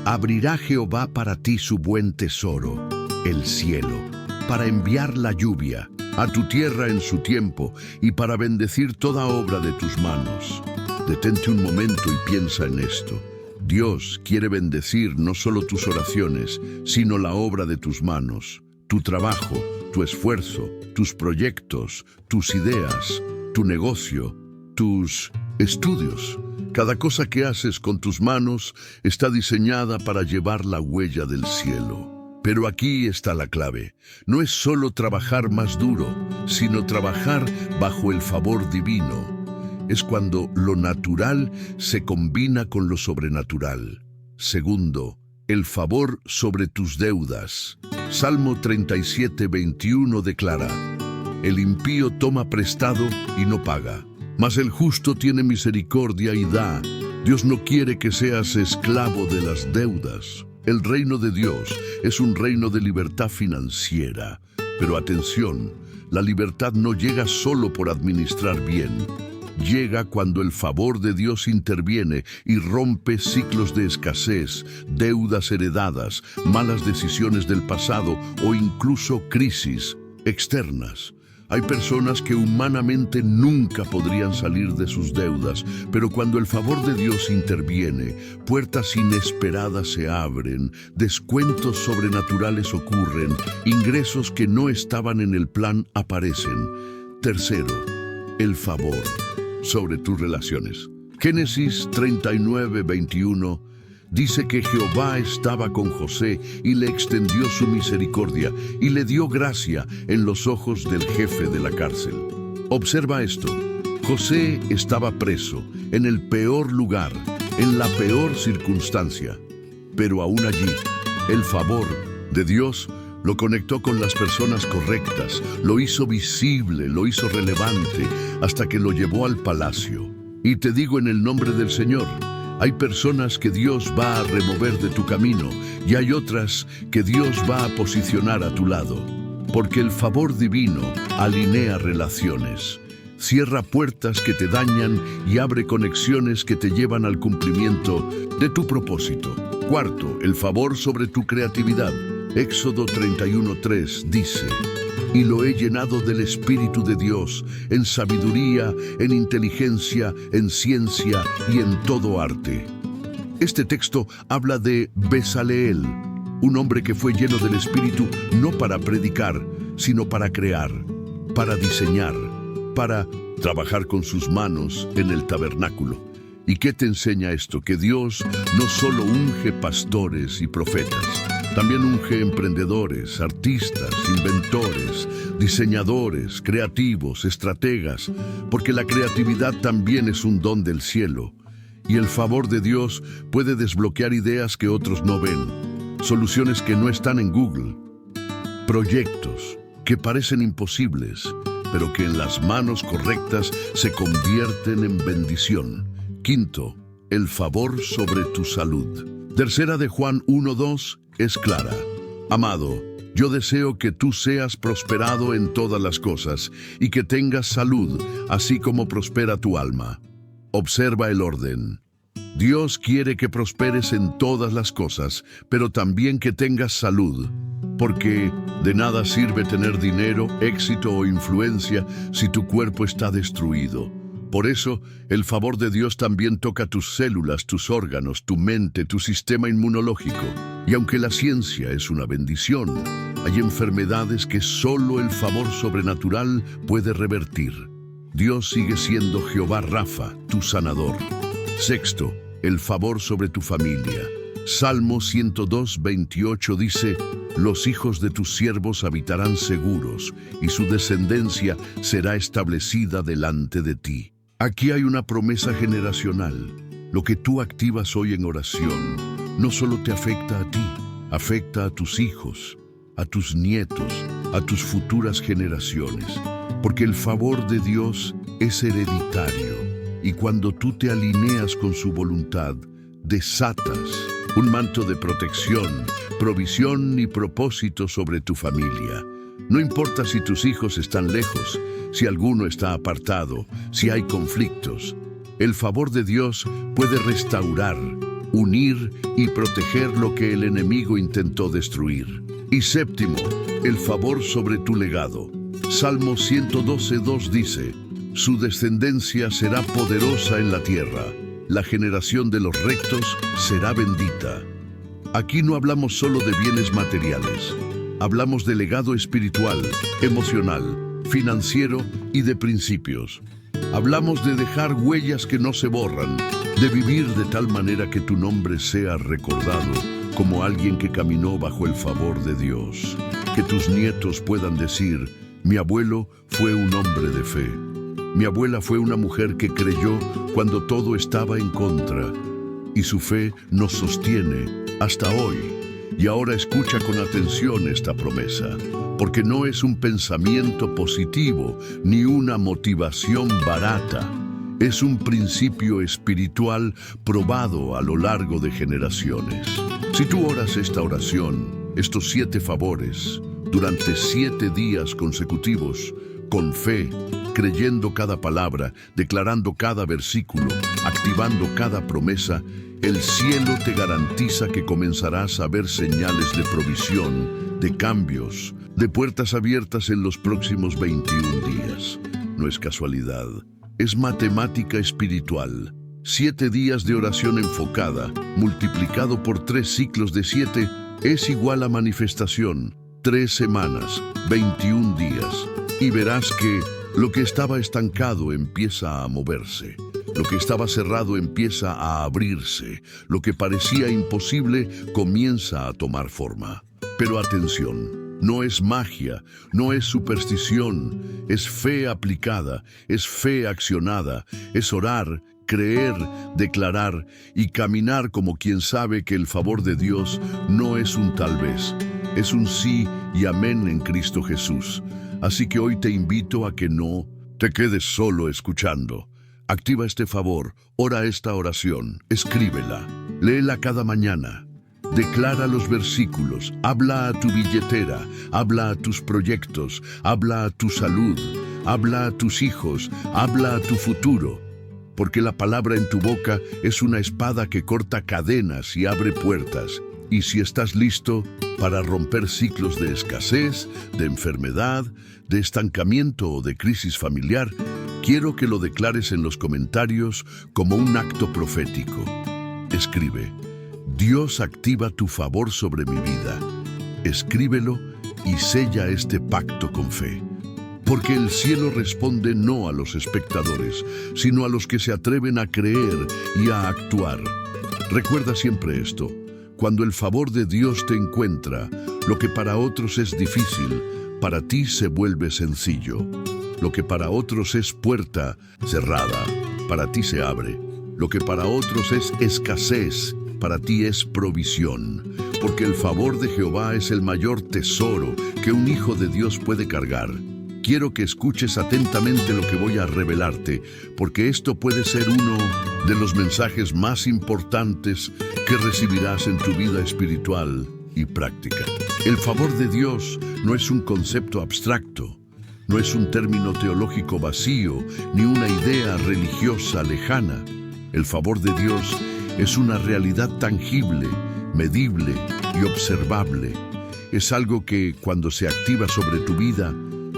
Abrirá Jehová para ti su buen tesoro, el cielo, para enviar la lluvia a tu tierra en su tiempo y para bendecir toda obra de tus manos. Detente un momento y piensa en esto. Dios quiere bendecir no solo tus oraciones, sino la obra de tus manos, tu trabajo, tu esfuerzo, tus proyectos, tus ideas, tu negocio, tus estudios. Cada cosa que haces con tus manos está diseñada para llevar la huella del cielo. Pero aquí está la clave. No es solo trabajar más duro, sino trabajar bajo el favor divino. Es cuando lo natural se combina con lo sobrenatural. Segundo, el favor sobre tus deudas. Salmo 37:21 declara: El impío toma prestado y no paga, mas el justo tiene misericordia y da. Dios no quiere que seas esclavo de las deudas. El reino de Dios es un reino de libertad financiera. Pero atención, la libertad no llega solo por administrar bien. Llega cuando el favor de Dios interviene y rompe ciclos de escasez, deudas heredadas, malas decisiones del pasado o incluso crisis externas. Hay personas que humanamente nunca podrían salir de sus deudas, pero cuando el favor de Dios interviene, puertas inesperadas se abren, descuentos sobrenaturales ocurren, ingresos que no estaban en el plan aparecen. Tercero, el favor sobre tus relaciones. Génesis 39:21 dice que Jehová estaba con José y le extendió su misericordia y le dio gracia en los ojos del jefe de la cárcel. Observa esto. José estaba preso, en el peor lugar, en la peor circunstancia. Pero aún allí, el favor de Dios lo conectó con las personas correctas, lo hizo visible, lo hizo relevante, hasta que lo llevó al palacio. Y te digo en el nombre del Señor, hay personas que Dios va a remover de tu camino y hay otras que Dios va a posicionar a tu lado. Porque el favor divino alinea relaciones, cierra puertas que te dañan y abre conexiones que te llevan al cumplimiento de tu propósito. Cuarto, el favor sobre tu creatividad. Éxodo 31:3 dice: Y lo he llenado del Espíritu de Dios, en sabiduría, en inteligencia, en ciencia y en todo arte. Este texto habla de Bezaleel, un hombre que fue lleno del Espíritu no para predicar, sino para crear, para diseñar, para trabajar con sus manos en el tabernáculo. ¿Y qué te enseña esto? Que Dios no solo unge pastores y profetas, también unge emprendedores, artistas, inventores, diseñadores, creativos, estrategas, porque la creatividad también es un don del cielo. Y el favor de Dios puede desbloquear ideas que otros no ven, soluciones que no están en Google, proyectos que parecen imposibles, pero que en las manos correctas se convierten en bendición. Quinto, el favor sobre tu salud. Tercera de Juan 1:2 es clara. Amado, yo deseo que tú seas prosperado en todas las cosas y que tengas salud, así como prospera tu alma. Observa el orden. Dios quiere que prosperes en todas las cosas, pero también que tengas salud, porque de nada sirve tener dinero, éxito o influencia si tu cuerpo está destruido. Por eso, el favor de Dios también toca tus células, tus órganos, tu mente, tu sistema inmunológico. Y aunque la ciencia es una bendición, hay enfermedades que solo el favor sobrenatural puede revertir. Dios sigue siendo Jehová Rafa, tu sanador. Sexto, el favor sobre tu familia. Salmo 102:28 dice: Los hijos de tus siervos habitarán seguros, y su descendencia será establecida delante de ti. Aquí hay una promesa generacional. Lo que tú activas hoy en oración no solo te afecta a ti, afecta a tus hijos, a tus nietos, a tus futuras generaciones. Porque el favor de Dios es hereditario, y cuando tú te alineas con su voluntad, desatas un manto de protección, provisión y propósito sobre tu familia. No importa si tus hijos están lejos, si alguno está apartado, si hay conflictos. El favor de Dios puede restaurar, unir y proteger lo que el enemigo intentó destruir. Y séptimo, el favor sobre tu legado. Salmo 112:2 dice: su descendencia será poderosa en la tierra. La generación de los rectos será bendita. Aquí no hablamos solo de bienes materiales. Hablamos de legado espiritual, emocional, financiero y de principios. Hablamos de dejar huellas que no se borran, de vivir de tal manera que tu nombre sea recordado como alguien que caminó bajo el favor de Dios. Que tus nietos puedan decir: mi abuelo fue un hombre de fe. Mi abuela fue una mujer que creyó cuando todo estaba en contra. Y su fe nos sostiene hasta hoy. Y ahora escucha con atención esta promesa, porque no es un pensamiento positivo ni una motivación barata. Es un principio espiritual probado a lo largo de generaciones. Si tú oras esta oración, estos 7 favores, durante 7 días consecutivos, con fe, creyendo cada palabra, declarando cada versículo, activando cada promesa, el cielo te garantiza que comenzarás a ver señales de provisión, de cambios, de puertas abiertas en los próximos 21 días. No es casualidad, es matemática espiritual. 7 días de oración enfocada, multiplicado por 3 ciclos de 7, es igual a manifestación. 3 semanas, 21 días. Y verás que lo que estaba estancado empieza a moverse. Lo que estaba cerrado empieza a abrirse. Lo que parecía imposible comienza a tomar forma. Pero atención, no es magia, no es superstición, es fe aplicada, es fe accionada, es orar, creer, declarar y caminar como quien sabe que el favor de Dios no es un tal vez, es un sí y amén en Cristo Jesús. Así que hoy te invito a que no te quedes solo escuchando. Activa este favor, ora esta oración, escríbela, léela cada mañana. Declara los versículos, habla a tu billetera, habla a tus proyectos, habla a tu salud, habla a tus hijos, habla a tu futuro. Porque la palabra en tu boca es una espada que corta cadenas y abre puertas. Y si estás listo para romper ciclos de escasez, de enfermedad, de estancamiento o de crisis familiar, quiero que lo declares en los comentarios como un acto profético. Escribe: Dios activa tu favor sobre mi vida. Escríbelo y sella este pacto con fe. Porque el cielo responde no a los espectadores, sino a los que se atreven a creer y a actuar. Recuerda siempre esto: cuando el favor de Dios te encuentra, lo que para otros es difícil, para ti se vuelve sencillo. Lo que para otros es puerta cerrada, para ti se abre. Lo que para otros es escasez, para ti es provisión. Porque el favor de Jehová es el mayor tesoro que un hijo de Dios puede cargar. Quiero que escuches atentamente lo que voy a revelarte, porque esto puede ser uno de los mensajes más importantes que recibirás en tu vida espiritual y práctica. El favor de Dios no es un concepto abstracto, no es un término teológico vacío, ni una idea religiosa lejana. El favor de Dios es una realidad tangible, medible y observable. Es algo que, cuando se activa sobre tu vida,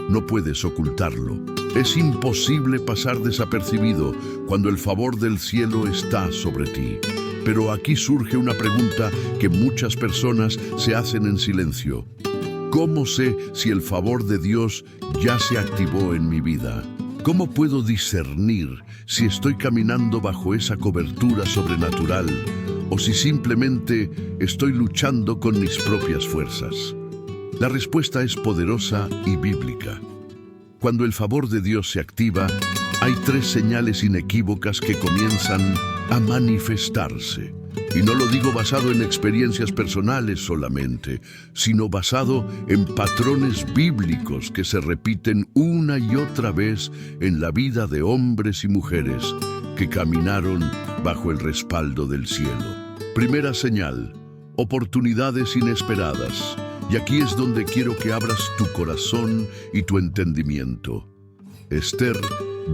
no puedes ocultarlo. Es imposible pasar desapercibido cuando el favor del cielo está sobre ti. Pero aquí surge una pregunta que muchas personas se hacen en silencio. ¿Cómo sé si el favor de Dios ya se activó en mi vida? ¿Cómo puedo discernir si estoy caminando bajo esa cobertura sobrenatural o si simplemente estoy luchando con mis propias fuerzas? La respuesta es poderosa y bíblica. Cuando el favor de Dios se activa, hay 3 señales inequívocas que comienzan a manifestarse. Y no lo digo basado en experiencias personales solamente, sino basado en patrones bíblicos que se repiten una y otra vez en la vida de hombres y mujeres que caminaron bajo el respaldo del cielo. Primera señal, oportunidades inesperadas. Y aquí es donde quiero que abras tu corazón y tu entendimiento. Esther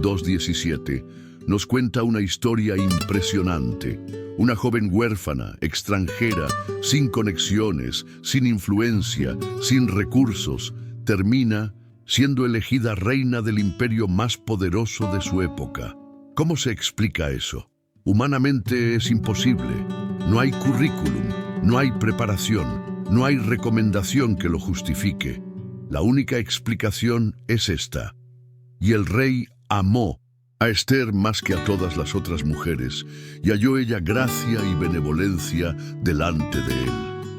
2:17 nos cuenta una historia impresionante. Una joven huérfana, extranjera, sin conexiones, sin influencia, sin recursos, termina siendo elegida reina del imperio más poderoso de su época. ¿Cómo se explica eso? Humanamente es imposible. No hay currículum, no hay preparación, no hay recomendación que lo justifique. La única explicación es esta. Y el rey amó a Esther más que a todas las otras mujeres, y halló ella gracia y benevolencia delante de él.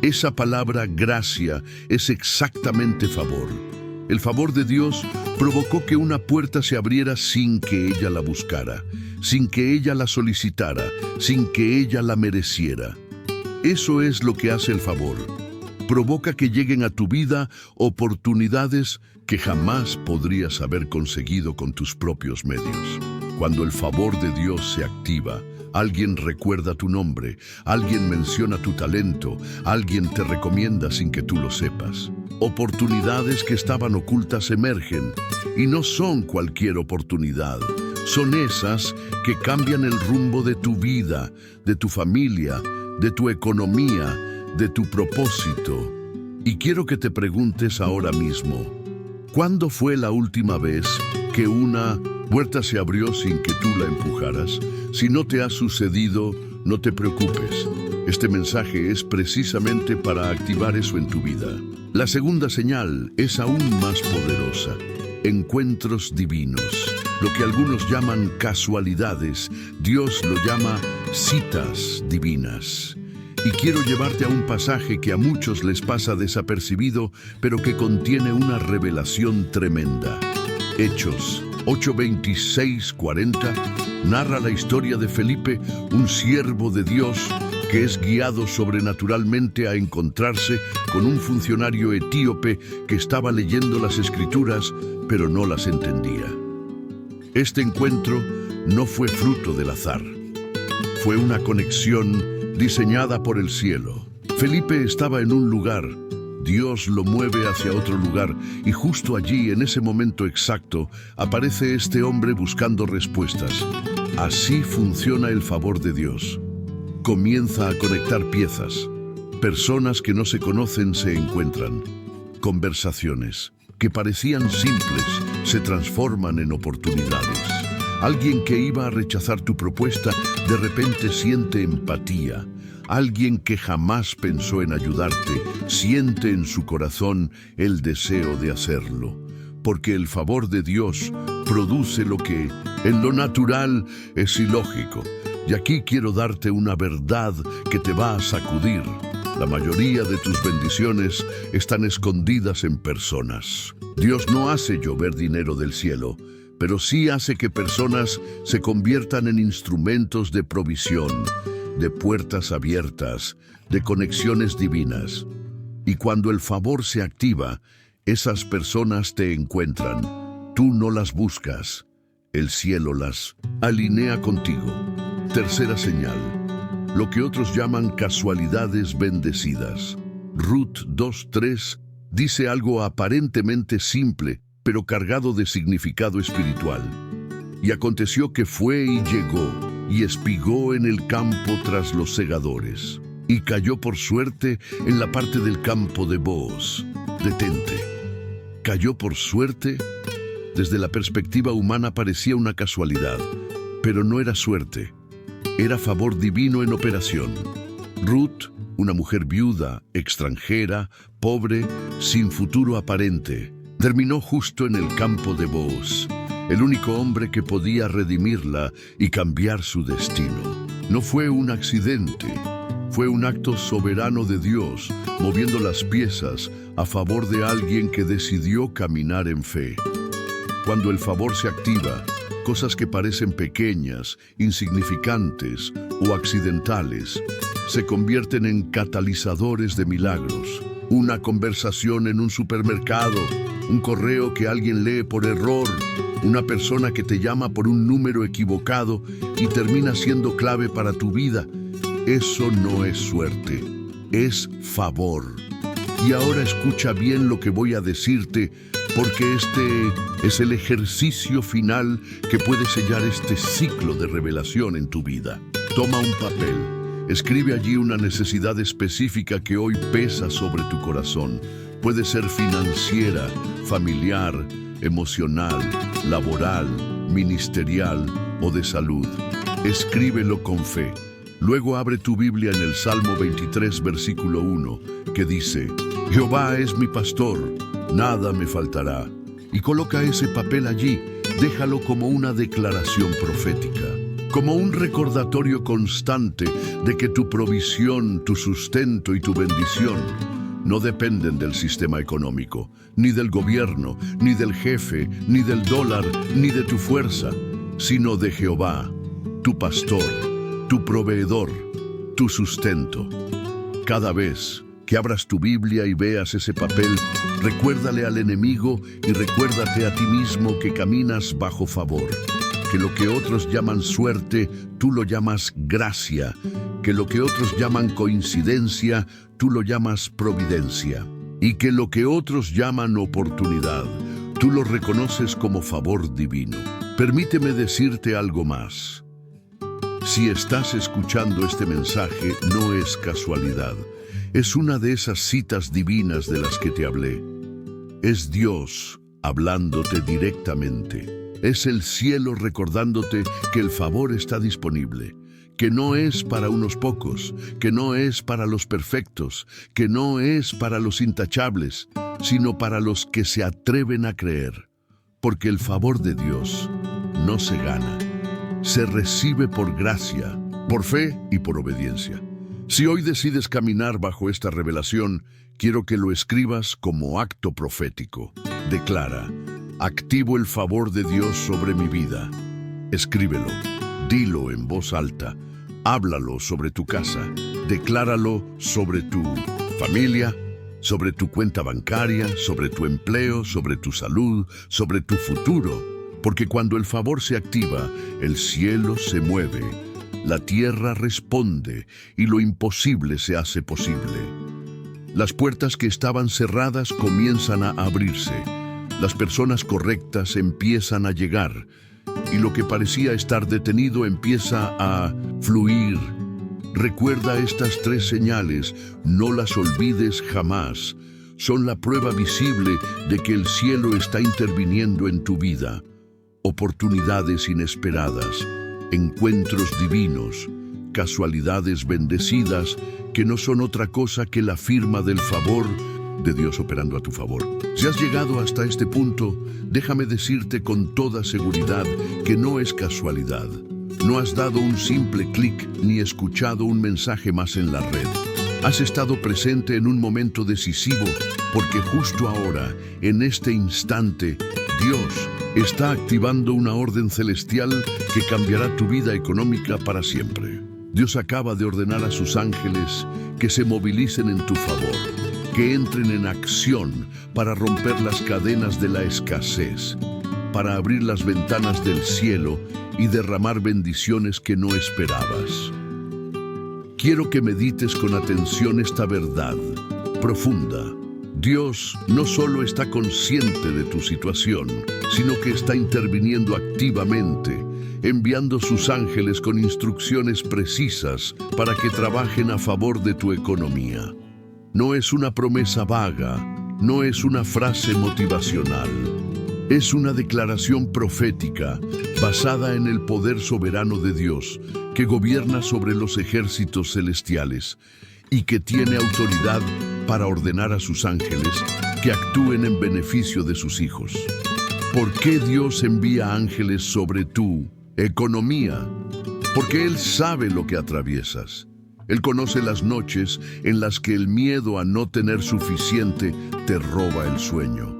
Esa palabra gracia es exactamente favor. El favor de Dios provocó que una puerta se abriera sin que ella la buscara, sin que ella la solicitara, sin que ella la mereciera. Eso es lo que hace el favor. Provoca que lleguen a tu vida oportunidades que jamás podrías haber conseguido con tus propios medios. Cuando el favor de Dios se activa, alguien recuerda tu nombre, alguien menciona tu talento, alguien te recomienda sin que tú lo sepas. Oportunidades que estaban ocultas emergen, y no son cualquier oportunidad. Son esas que cambian el rumbo de tu vida, de tu familia, de tu economía, de tu propósito. Y quiero que te preguntes ahora mismo, ¿cuándo fue la última vez que una puerta se abrió sin que tú la empujaras? Si no te ha sucedido, no te preocupes. Este mensaje es precisamente para activar eso en tu vida. La segunda señal es aún más poderosa. Encuentros divinos. Lo que algunos llaman casualidades, Dios lo llama citas divinas. Y quiero llevarte a un pasaje que a muchos les pasa desapercibido, pero que contiene una revelación tremenda. Hechos 8:26-40 narra la historia de Felipe, un siervo de Dios que es guiado sobrenaturalmente a encontrarse con un funcionario etíope que estaba leyendo las Escrituras, pero no las entendía. Este encuentro no fue fruto del azar. Fue una conexión diseñada por el cielo. Felipe estaba en un lugar, Dios lo mueve hacia otro lugar, y justo allí, en ese momento exacto, aparece este hombre buscando respuestas. Así funciona el favor de Dios. Comienza a conectar piezas. Personas que no se conocen se encuentran. Conversaciones que parecían simples se transforman en oportunidades. Alguien que iba a rechazar tu propuesta de repente siente empatía. Alguien que jamás pensó en ayudarte siente en su corazón el deseo de hacerlo. Porque el favor de Dios produce lo que en lo natural es ilógico. Y aquí quiero darte una verdad que te va a sacudir. La mayoría de tus bendiciones están escondidas en personas. Dios no hace llover dinero del cielo, pero sí hace que personas se conviertan en instrumentos de provisión, de puertas abiertas, de conexiones divinas. Y cuando el favor se activa, esas personas te encuentran. Tú no las buscas, el cielo las alinea contigo. Tercera señal, lo que otros llaman casualidades bendecidas. Ruth 2:3 dice algo aparentemente simple, pero cargado de significado espiritual. Y aconteció que fue y llegó, y espigó en el campo tras los segadores, y cayó por suerte en la parte del campo de Booz. Detente. ¿Cayó por suerte? Desde la perspectiva humana parecía una casualidad, pero no era suerte. Era favor divino en operación. Ruth, una mujer viuda, extranjera, pobre, sin futuro aparente, terminó justo en el campo de Booz, el único hombre que podía redimirla y cambiar su destino. No fue un accidente, fue un acto soberano de Dios, moviendo las piezas a favor de alguien que decidió caminar en fe. Cuando el favor se activa, cosas que parecen pequeñas, insignificantes o accidentales se convierten en catalizadores de milagros. Una conversación en un supermercado, un correo que alguien lee por error, una persona que te llama por un número equivocado y termina siendo clave para tu vida. Eso no es suerte, es favor. Y ahora escucha bien lo que voy a decirte, porque este es el ejercicio final que puede sellar este ciclo de revelación en tu vida. Toma un papel, escribe allí una necesidad específica que hoy pesa sobre tu corazón. Puede ser financiera, familiar, emocional, laboral, ministerial o de salud. Escríbelo con fe. Luego abre tu Biblia en el Salmo 23, versículo 1, que dice: Jehová es mi pastor, nada me faltará. Y coloca ese papel allí, déjalo como una declaración profética, como un recordatorio constante de que tu provisión, tu sustento y tu bendición no dependen del sistema económico, ni del gobierno, ni del jefe, ni del dólar, ni de tu fuerza, sino de Jehová, tu pastor, tu proveedor, tu sustento. Cada vez que abras tu Biblia y veas ese papel, recuérdale al enemigo y recuérdate a ti mismo que caminas bajo favor, que lo que otros llaman suerte, tú lo llamas gracia, que lo que otros llaman coincidencia, tú lo llamas providencia, y que lo que otros llaman oportunidad, tú lo reconoces como favor divino. Permíteme decirte algo más. Si estás escuchando este mensaje, no es casualidad. Es una de esas citas divinas de las que te hablé. Es Dios hablándote directamente. Es el cielo recordándote que el favor está disponible, que no es para unos pocos, que no es para los perfectos, que no es para los intachables, sino para los que se atreven a creer. Porque el favor de Dios no se gana, se recibe por gracia, por fe y por obediencia. Si hoy decides caminar bajo esta revelación, quiero que lo escribas como acto profético. Declara: activo el favor de Dios sobre mi vida. Escríbelo, dilo en voz alta, háblalo sobre tu casa, decláralo sobre tu familia, sobre tu cuenta bancaria, sobre tu empleo, sobre tu salud, sobre tu futuro. Porque cuando el favor se activa, el cielo se mueve, la tierra responde y lo imposible se hace posible. Las puertas que estaban cerradas comienzan a abrirse, las personas correctas empiezan a llegar y lo que parecía estar detenido empieza a fluir. Recuerda estas 3 señales, no las olvides jamás. Son la prueba visible de que el cielo está interviniendo en tu vida. Oportunidades inesperadas, encuentros divinos, casualidades bendecidas que no son otra cosa que la firma del favor de Dios operando a tu favor. Si has llegado hasta este punto, déjame decirte con toda seguridad que no es casualidad. No has dado un simple clic ni escuchado un mensaje más en la red. Has estado presente en un momento decisivo porque justo ahora, en este instante, Dios está activando una orden celestial que cambiará tu vida económica para siempre. Dios acaba de ordenar a sus ángeles que se movilicen en tu favor, que entren en acción para romper las cadenas de la escasez, para abrir las ventanas del cielo y derramar bendiciones que no esperabas. Quiero que medites con atención esta verdad profunda. Dios no solo está consciente de tu situación, sino que está interviniendo activamente, enviando sus ángeles con instrucciones precisas para que trabajen a favor de tu economía. No es una promesa vaga, no es una frase motivacional. Es una declaración profética basada en el poder soberano de Dios que gobierna sobre los ejércitos celestiales y que tiene autoridad para ordenar a sus ángeles que actúen en beneficio de sus hijos. ¿Por qué Dios envía ángeles sobre tu economía? Porque Él sabe lo que atraviesas. Él conoce las noches en las que el miedo a no tener suficiente te roba el sueño.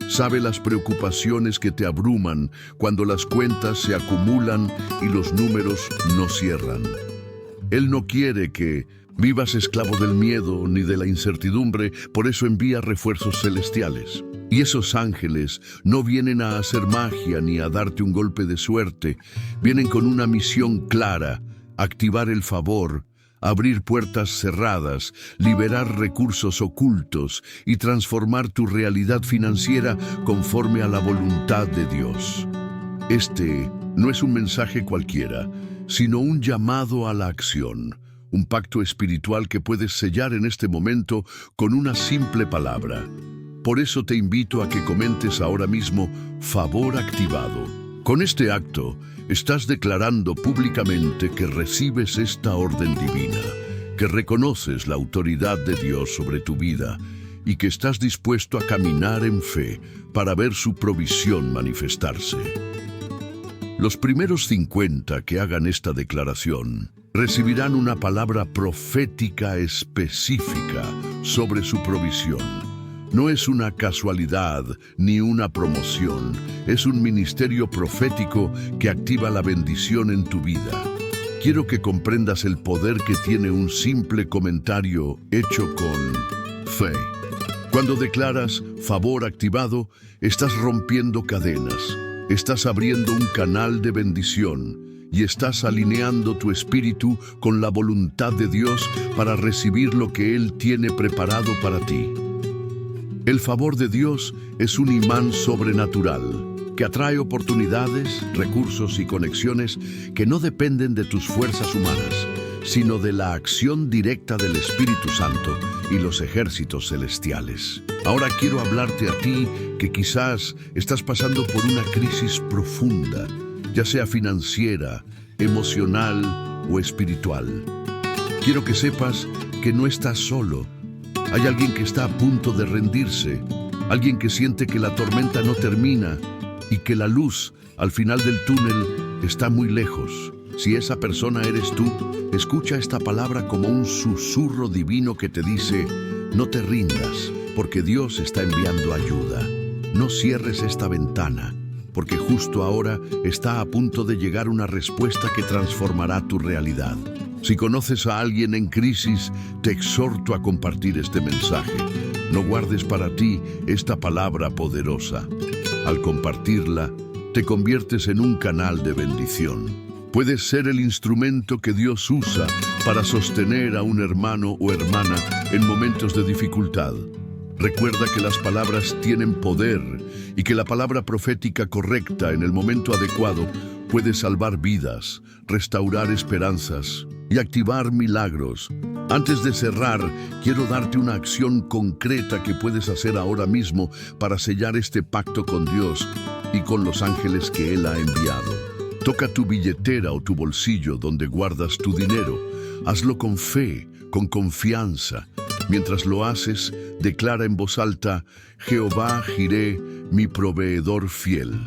Sabe las preocupaciones que te abruman cuando las cuentas se acumulan y los números no cierran. Él no quiere que vivas esclavo del miedo ni de la incertidumbre, por eso envía refuerzos celestiales. Y esos ángeles no vienen a hacer magia ni a darte un golpe de suerte, vienen con una misión clara: activar el favor, abrir puertas cerradas, liberar recursos ocultos y transformar tu realidad financiera conforme a la voluntad de Dios. Este no es un mensaje cualquiera, sino un llamado a la acción, un pacto espiritual que puedes sellar en este momento con una simple palabra. Por eso te invito a que comentes ahora mismo favor activado. Con este acto, estás declarando públicamente que recibes esta orden divina, que reconoces la autoridad de Dios sobre tu vida y que estás dispuesto a caminar en fe para ver su provisión manifestarse. Los primeros 50 que hagan esta declaración recibirán una palabra profética específica sobre su provisión. No es una casualidad ni una promoción, es un ministerio profético que activa la bendición en tu vida. Quiero que comprendas el poder que tiene un simple comentario hecho con fe. Cuando declaras favor activado, estás rompiendo cadenas, estás abriendo un canal de bendición y estás alineando tu espíritu con la voluntad de Dios para recibir lo que Él tiene preparado para ti. El favor de Dios es un imán sobrenatural que atrae oportunidades, recursos y conexiones que no dependen de tus fuerzas humanas, sino de la acción directa del Espíritu Santo y los ejércitos celestiales. Ahora quiero hablarte a ti que quizás estás pasando por una crisis profunda, ya sea financiera, emocional o espiritual. Quiero que sepas que no estás solo. Hay alguien que está a punto de rendirse, alguien que siente que la tormenta no termina y que la luz al final del túnel está muy lejos. Si esa persona eres tú, escucha esta palabra como un susurro divino que te dice: no te rindas, porque Dios está enviando ayuda. No cierres esta ventana, porque justo ahora está a punto de llegar una respuesta que transformará tu realidad. Si conoces a alguien en crisis, te exhorto a compartir este mensaje. No guardes para ti esta palabra poderosa. Al compartirla, te conviertes en un canal de bendición. Puedes ser el instrumento que Dios usa para sostener a un hermano o hermana en momentos de dificultad. Recuerda que las palabras tienen poder y que la palabra profética correcta en el momento adecuado puede salvar vidas, restaurar esperanzas y activar milagros. Antes de cerrar, quiero darte una acción concreta que puedes hacer ahora mismo para sellar este pacto con Dios y con los ángeles que Él ha enviado. Toca tu billetera o tu bolsillo donde guardas tu dinero. Hazlo con fe, con confianza. Mientras lo haces, declara en voz alta: Jehová Jireh, mi proveedor fiel.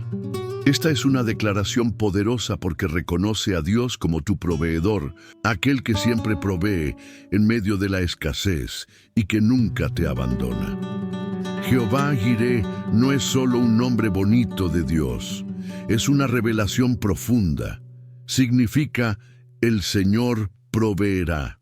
Esta es una declaración poderosa porque reconoce a Dios como tu proveedor, aquel que siempre provee en medio de la escasez y que nunca te abandona. Jehová Jireh no es solo un nombre bonito de Dios, es una revelación profunda. Significa: el Señor proveerá.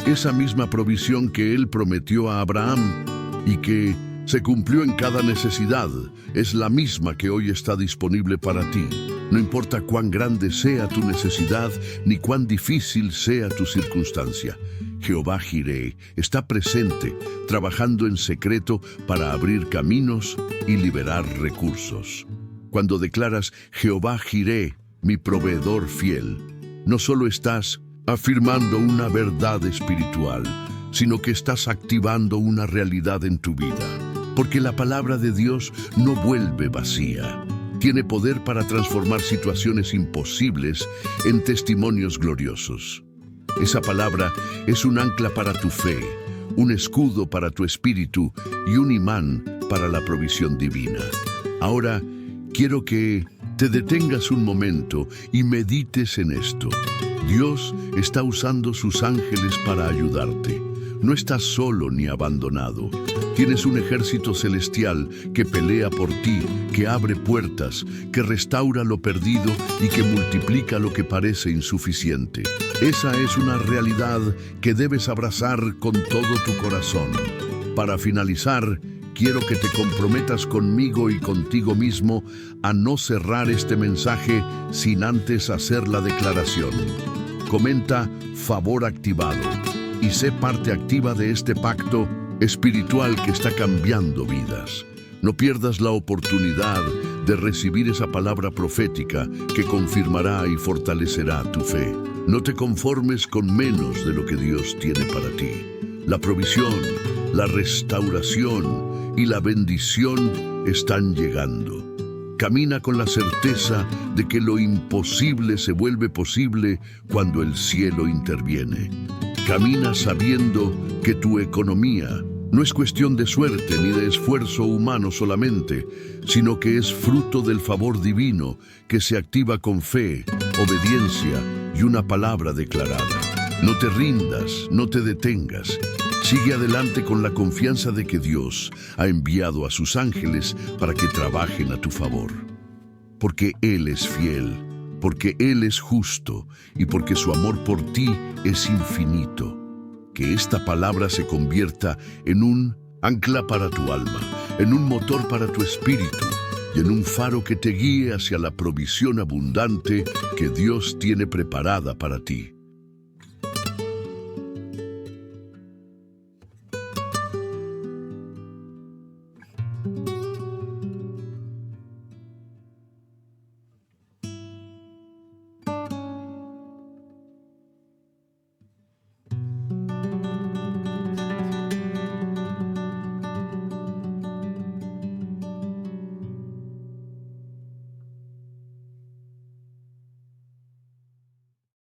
Esa misma provisión que Él prometió a Abraham y que se cumplió en cada necesidad, es la misma que hoy está disponible para ti. No importa cuán grande sea tu necesidad, ni cuán difícil sea tu circunstancia. Jehová Jireh está presente, trabajando en secreto para abrir caminos y liberar recursos. Cuando declaras Jehová Jireh, mi proveedor fiel, no solo estás afirmando una verdad espiritual, sino que estás activando una realidad en tu vida. Porque la palabra de Dios no vuelve vacía. Tiene poder para transformar situaciones imposibles en testimonios gloriosos. Esa palabra es un ancla para tu fe, un escudo para tu espíritu y un imán para la provisión divina. Ahora, quiero que te detengas un momento y medites en esto. Dios está usando sus ángeles para ayudarte. No estás solo ni abandonado. Tienes un ejército celestial que pelea por ti, que abre puertas, que restaura lo perdido y que multiplica lo que parece insuficiente. Esa es una realidad que debes abrazar con todo tu corazón. Para finalizar, quiero que te comprometas conmigo y contigo mismo a no cerrar este mensaje sin antes hacer la declaración. Comenta favor activado y sé parte activa de este pacto espiritual que está cambiando vidas. No pierdas la oportunidad de recibir esa palabra profética que confirmará y fortalecerá tu fe. No te conformes con menos de lo que Dios tiene para ti. La provisión, la restauración y la bendición están llegando. Camina con la certeza de que lo imposible se vuelve posible cuando el cielo interviene. Camina sabiendo que tu economía no es cuestión de suerte ni de esfuerzo humano solamente, sino que es fruto del favor divino que se activa con fe, obediencia y una palabra declarada. No te rindas, no te detengas. Sigue adelante con la confianza de que Dios ha enviado a sus ángeles para que trabajen a tu favor. Porque Él es fiel, porque Él es justo y porque su amor por ti es infinito. Que esta palabra se convierta en un ancla para tu alma, en un motor para tu espíritu y en un faro que te guíe hacia la provisión abundante que Dios tiene preparada para ti.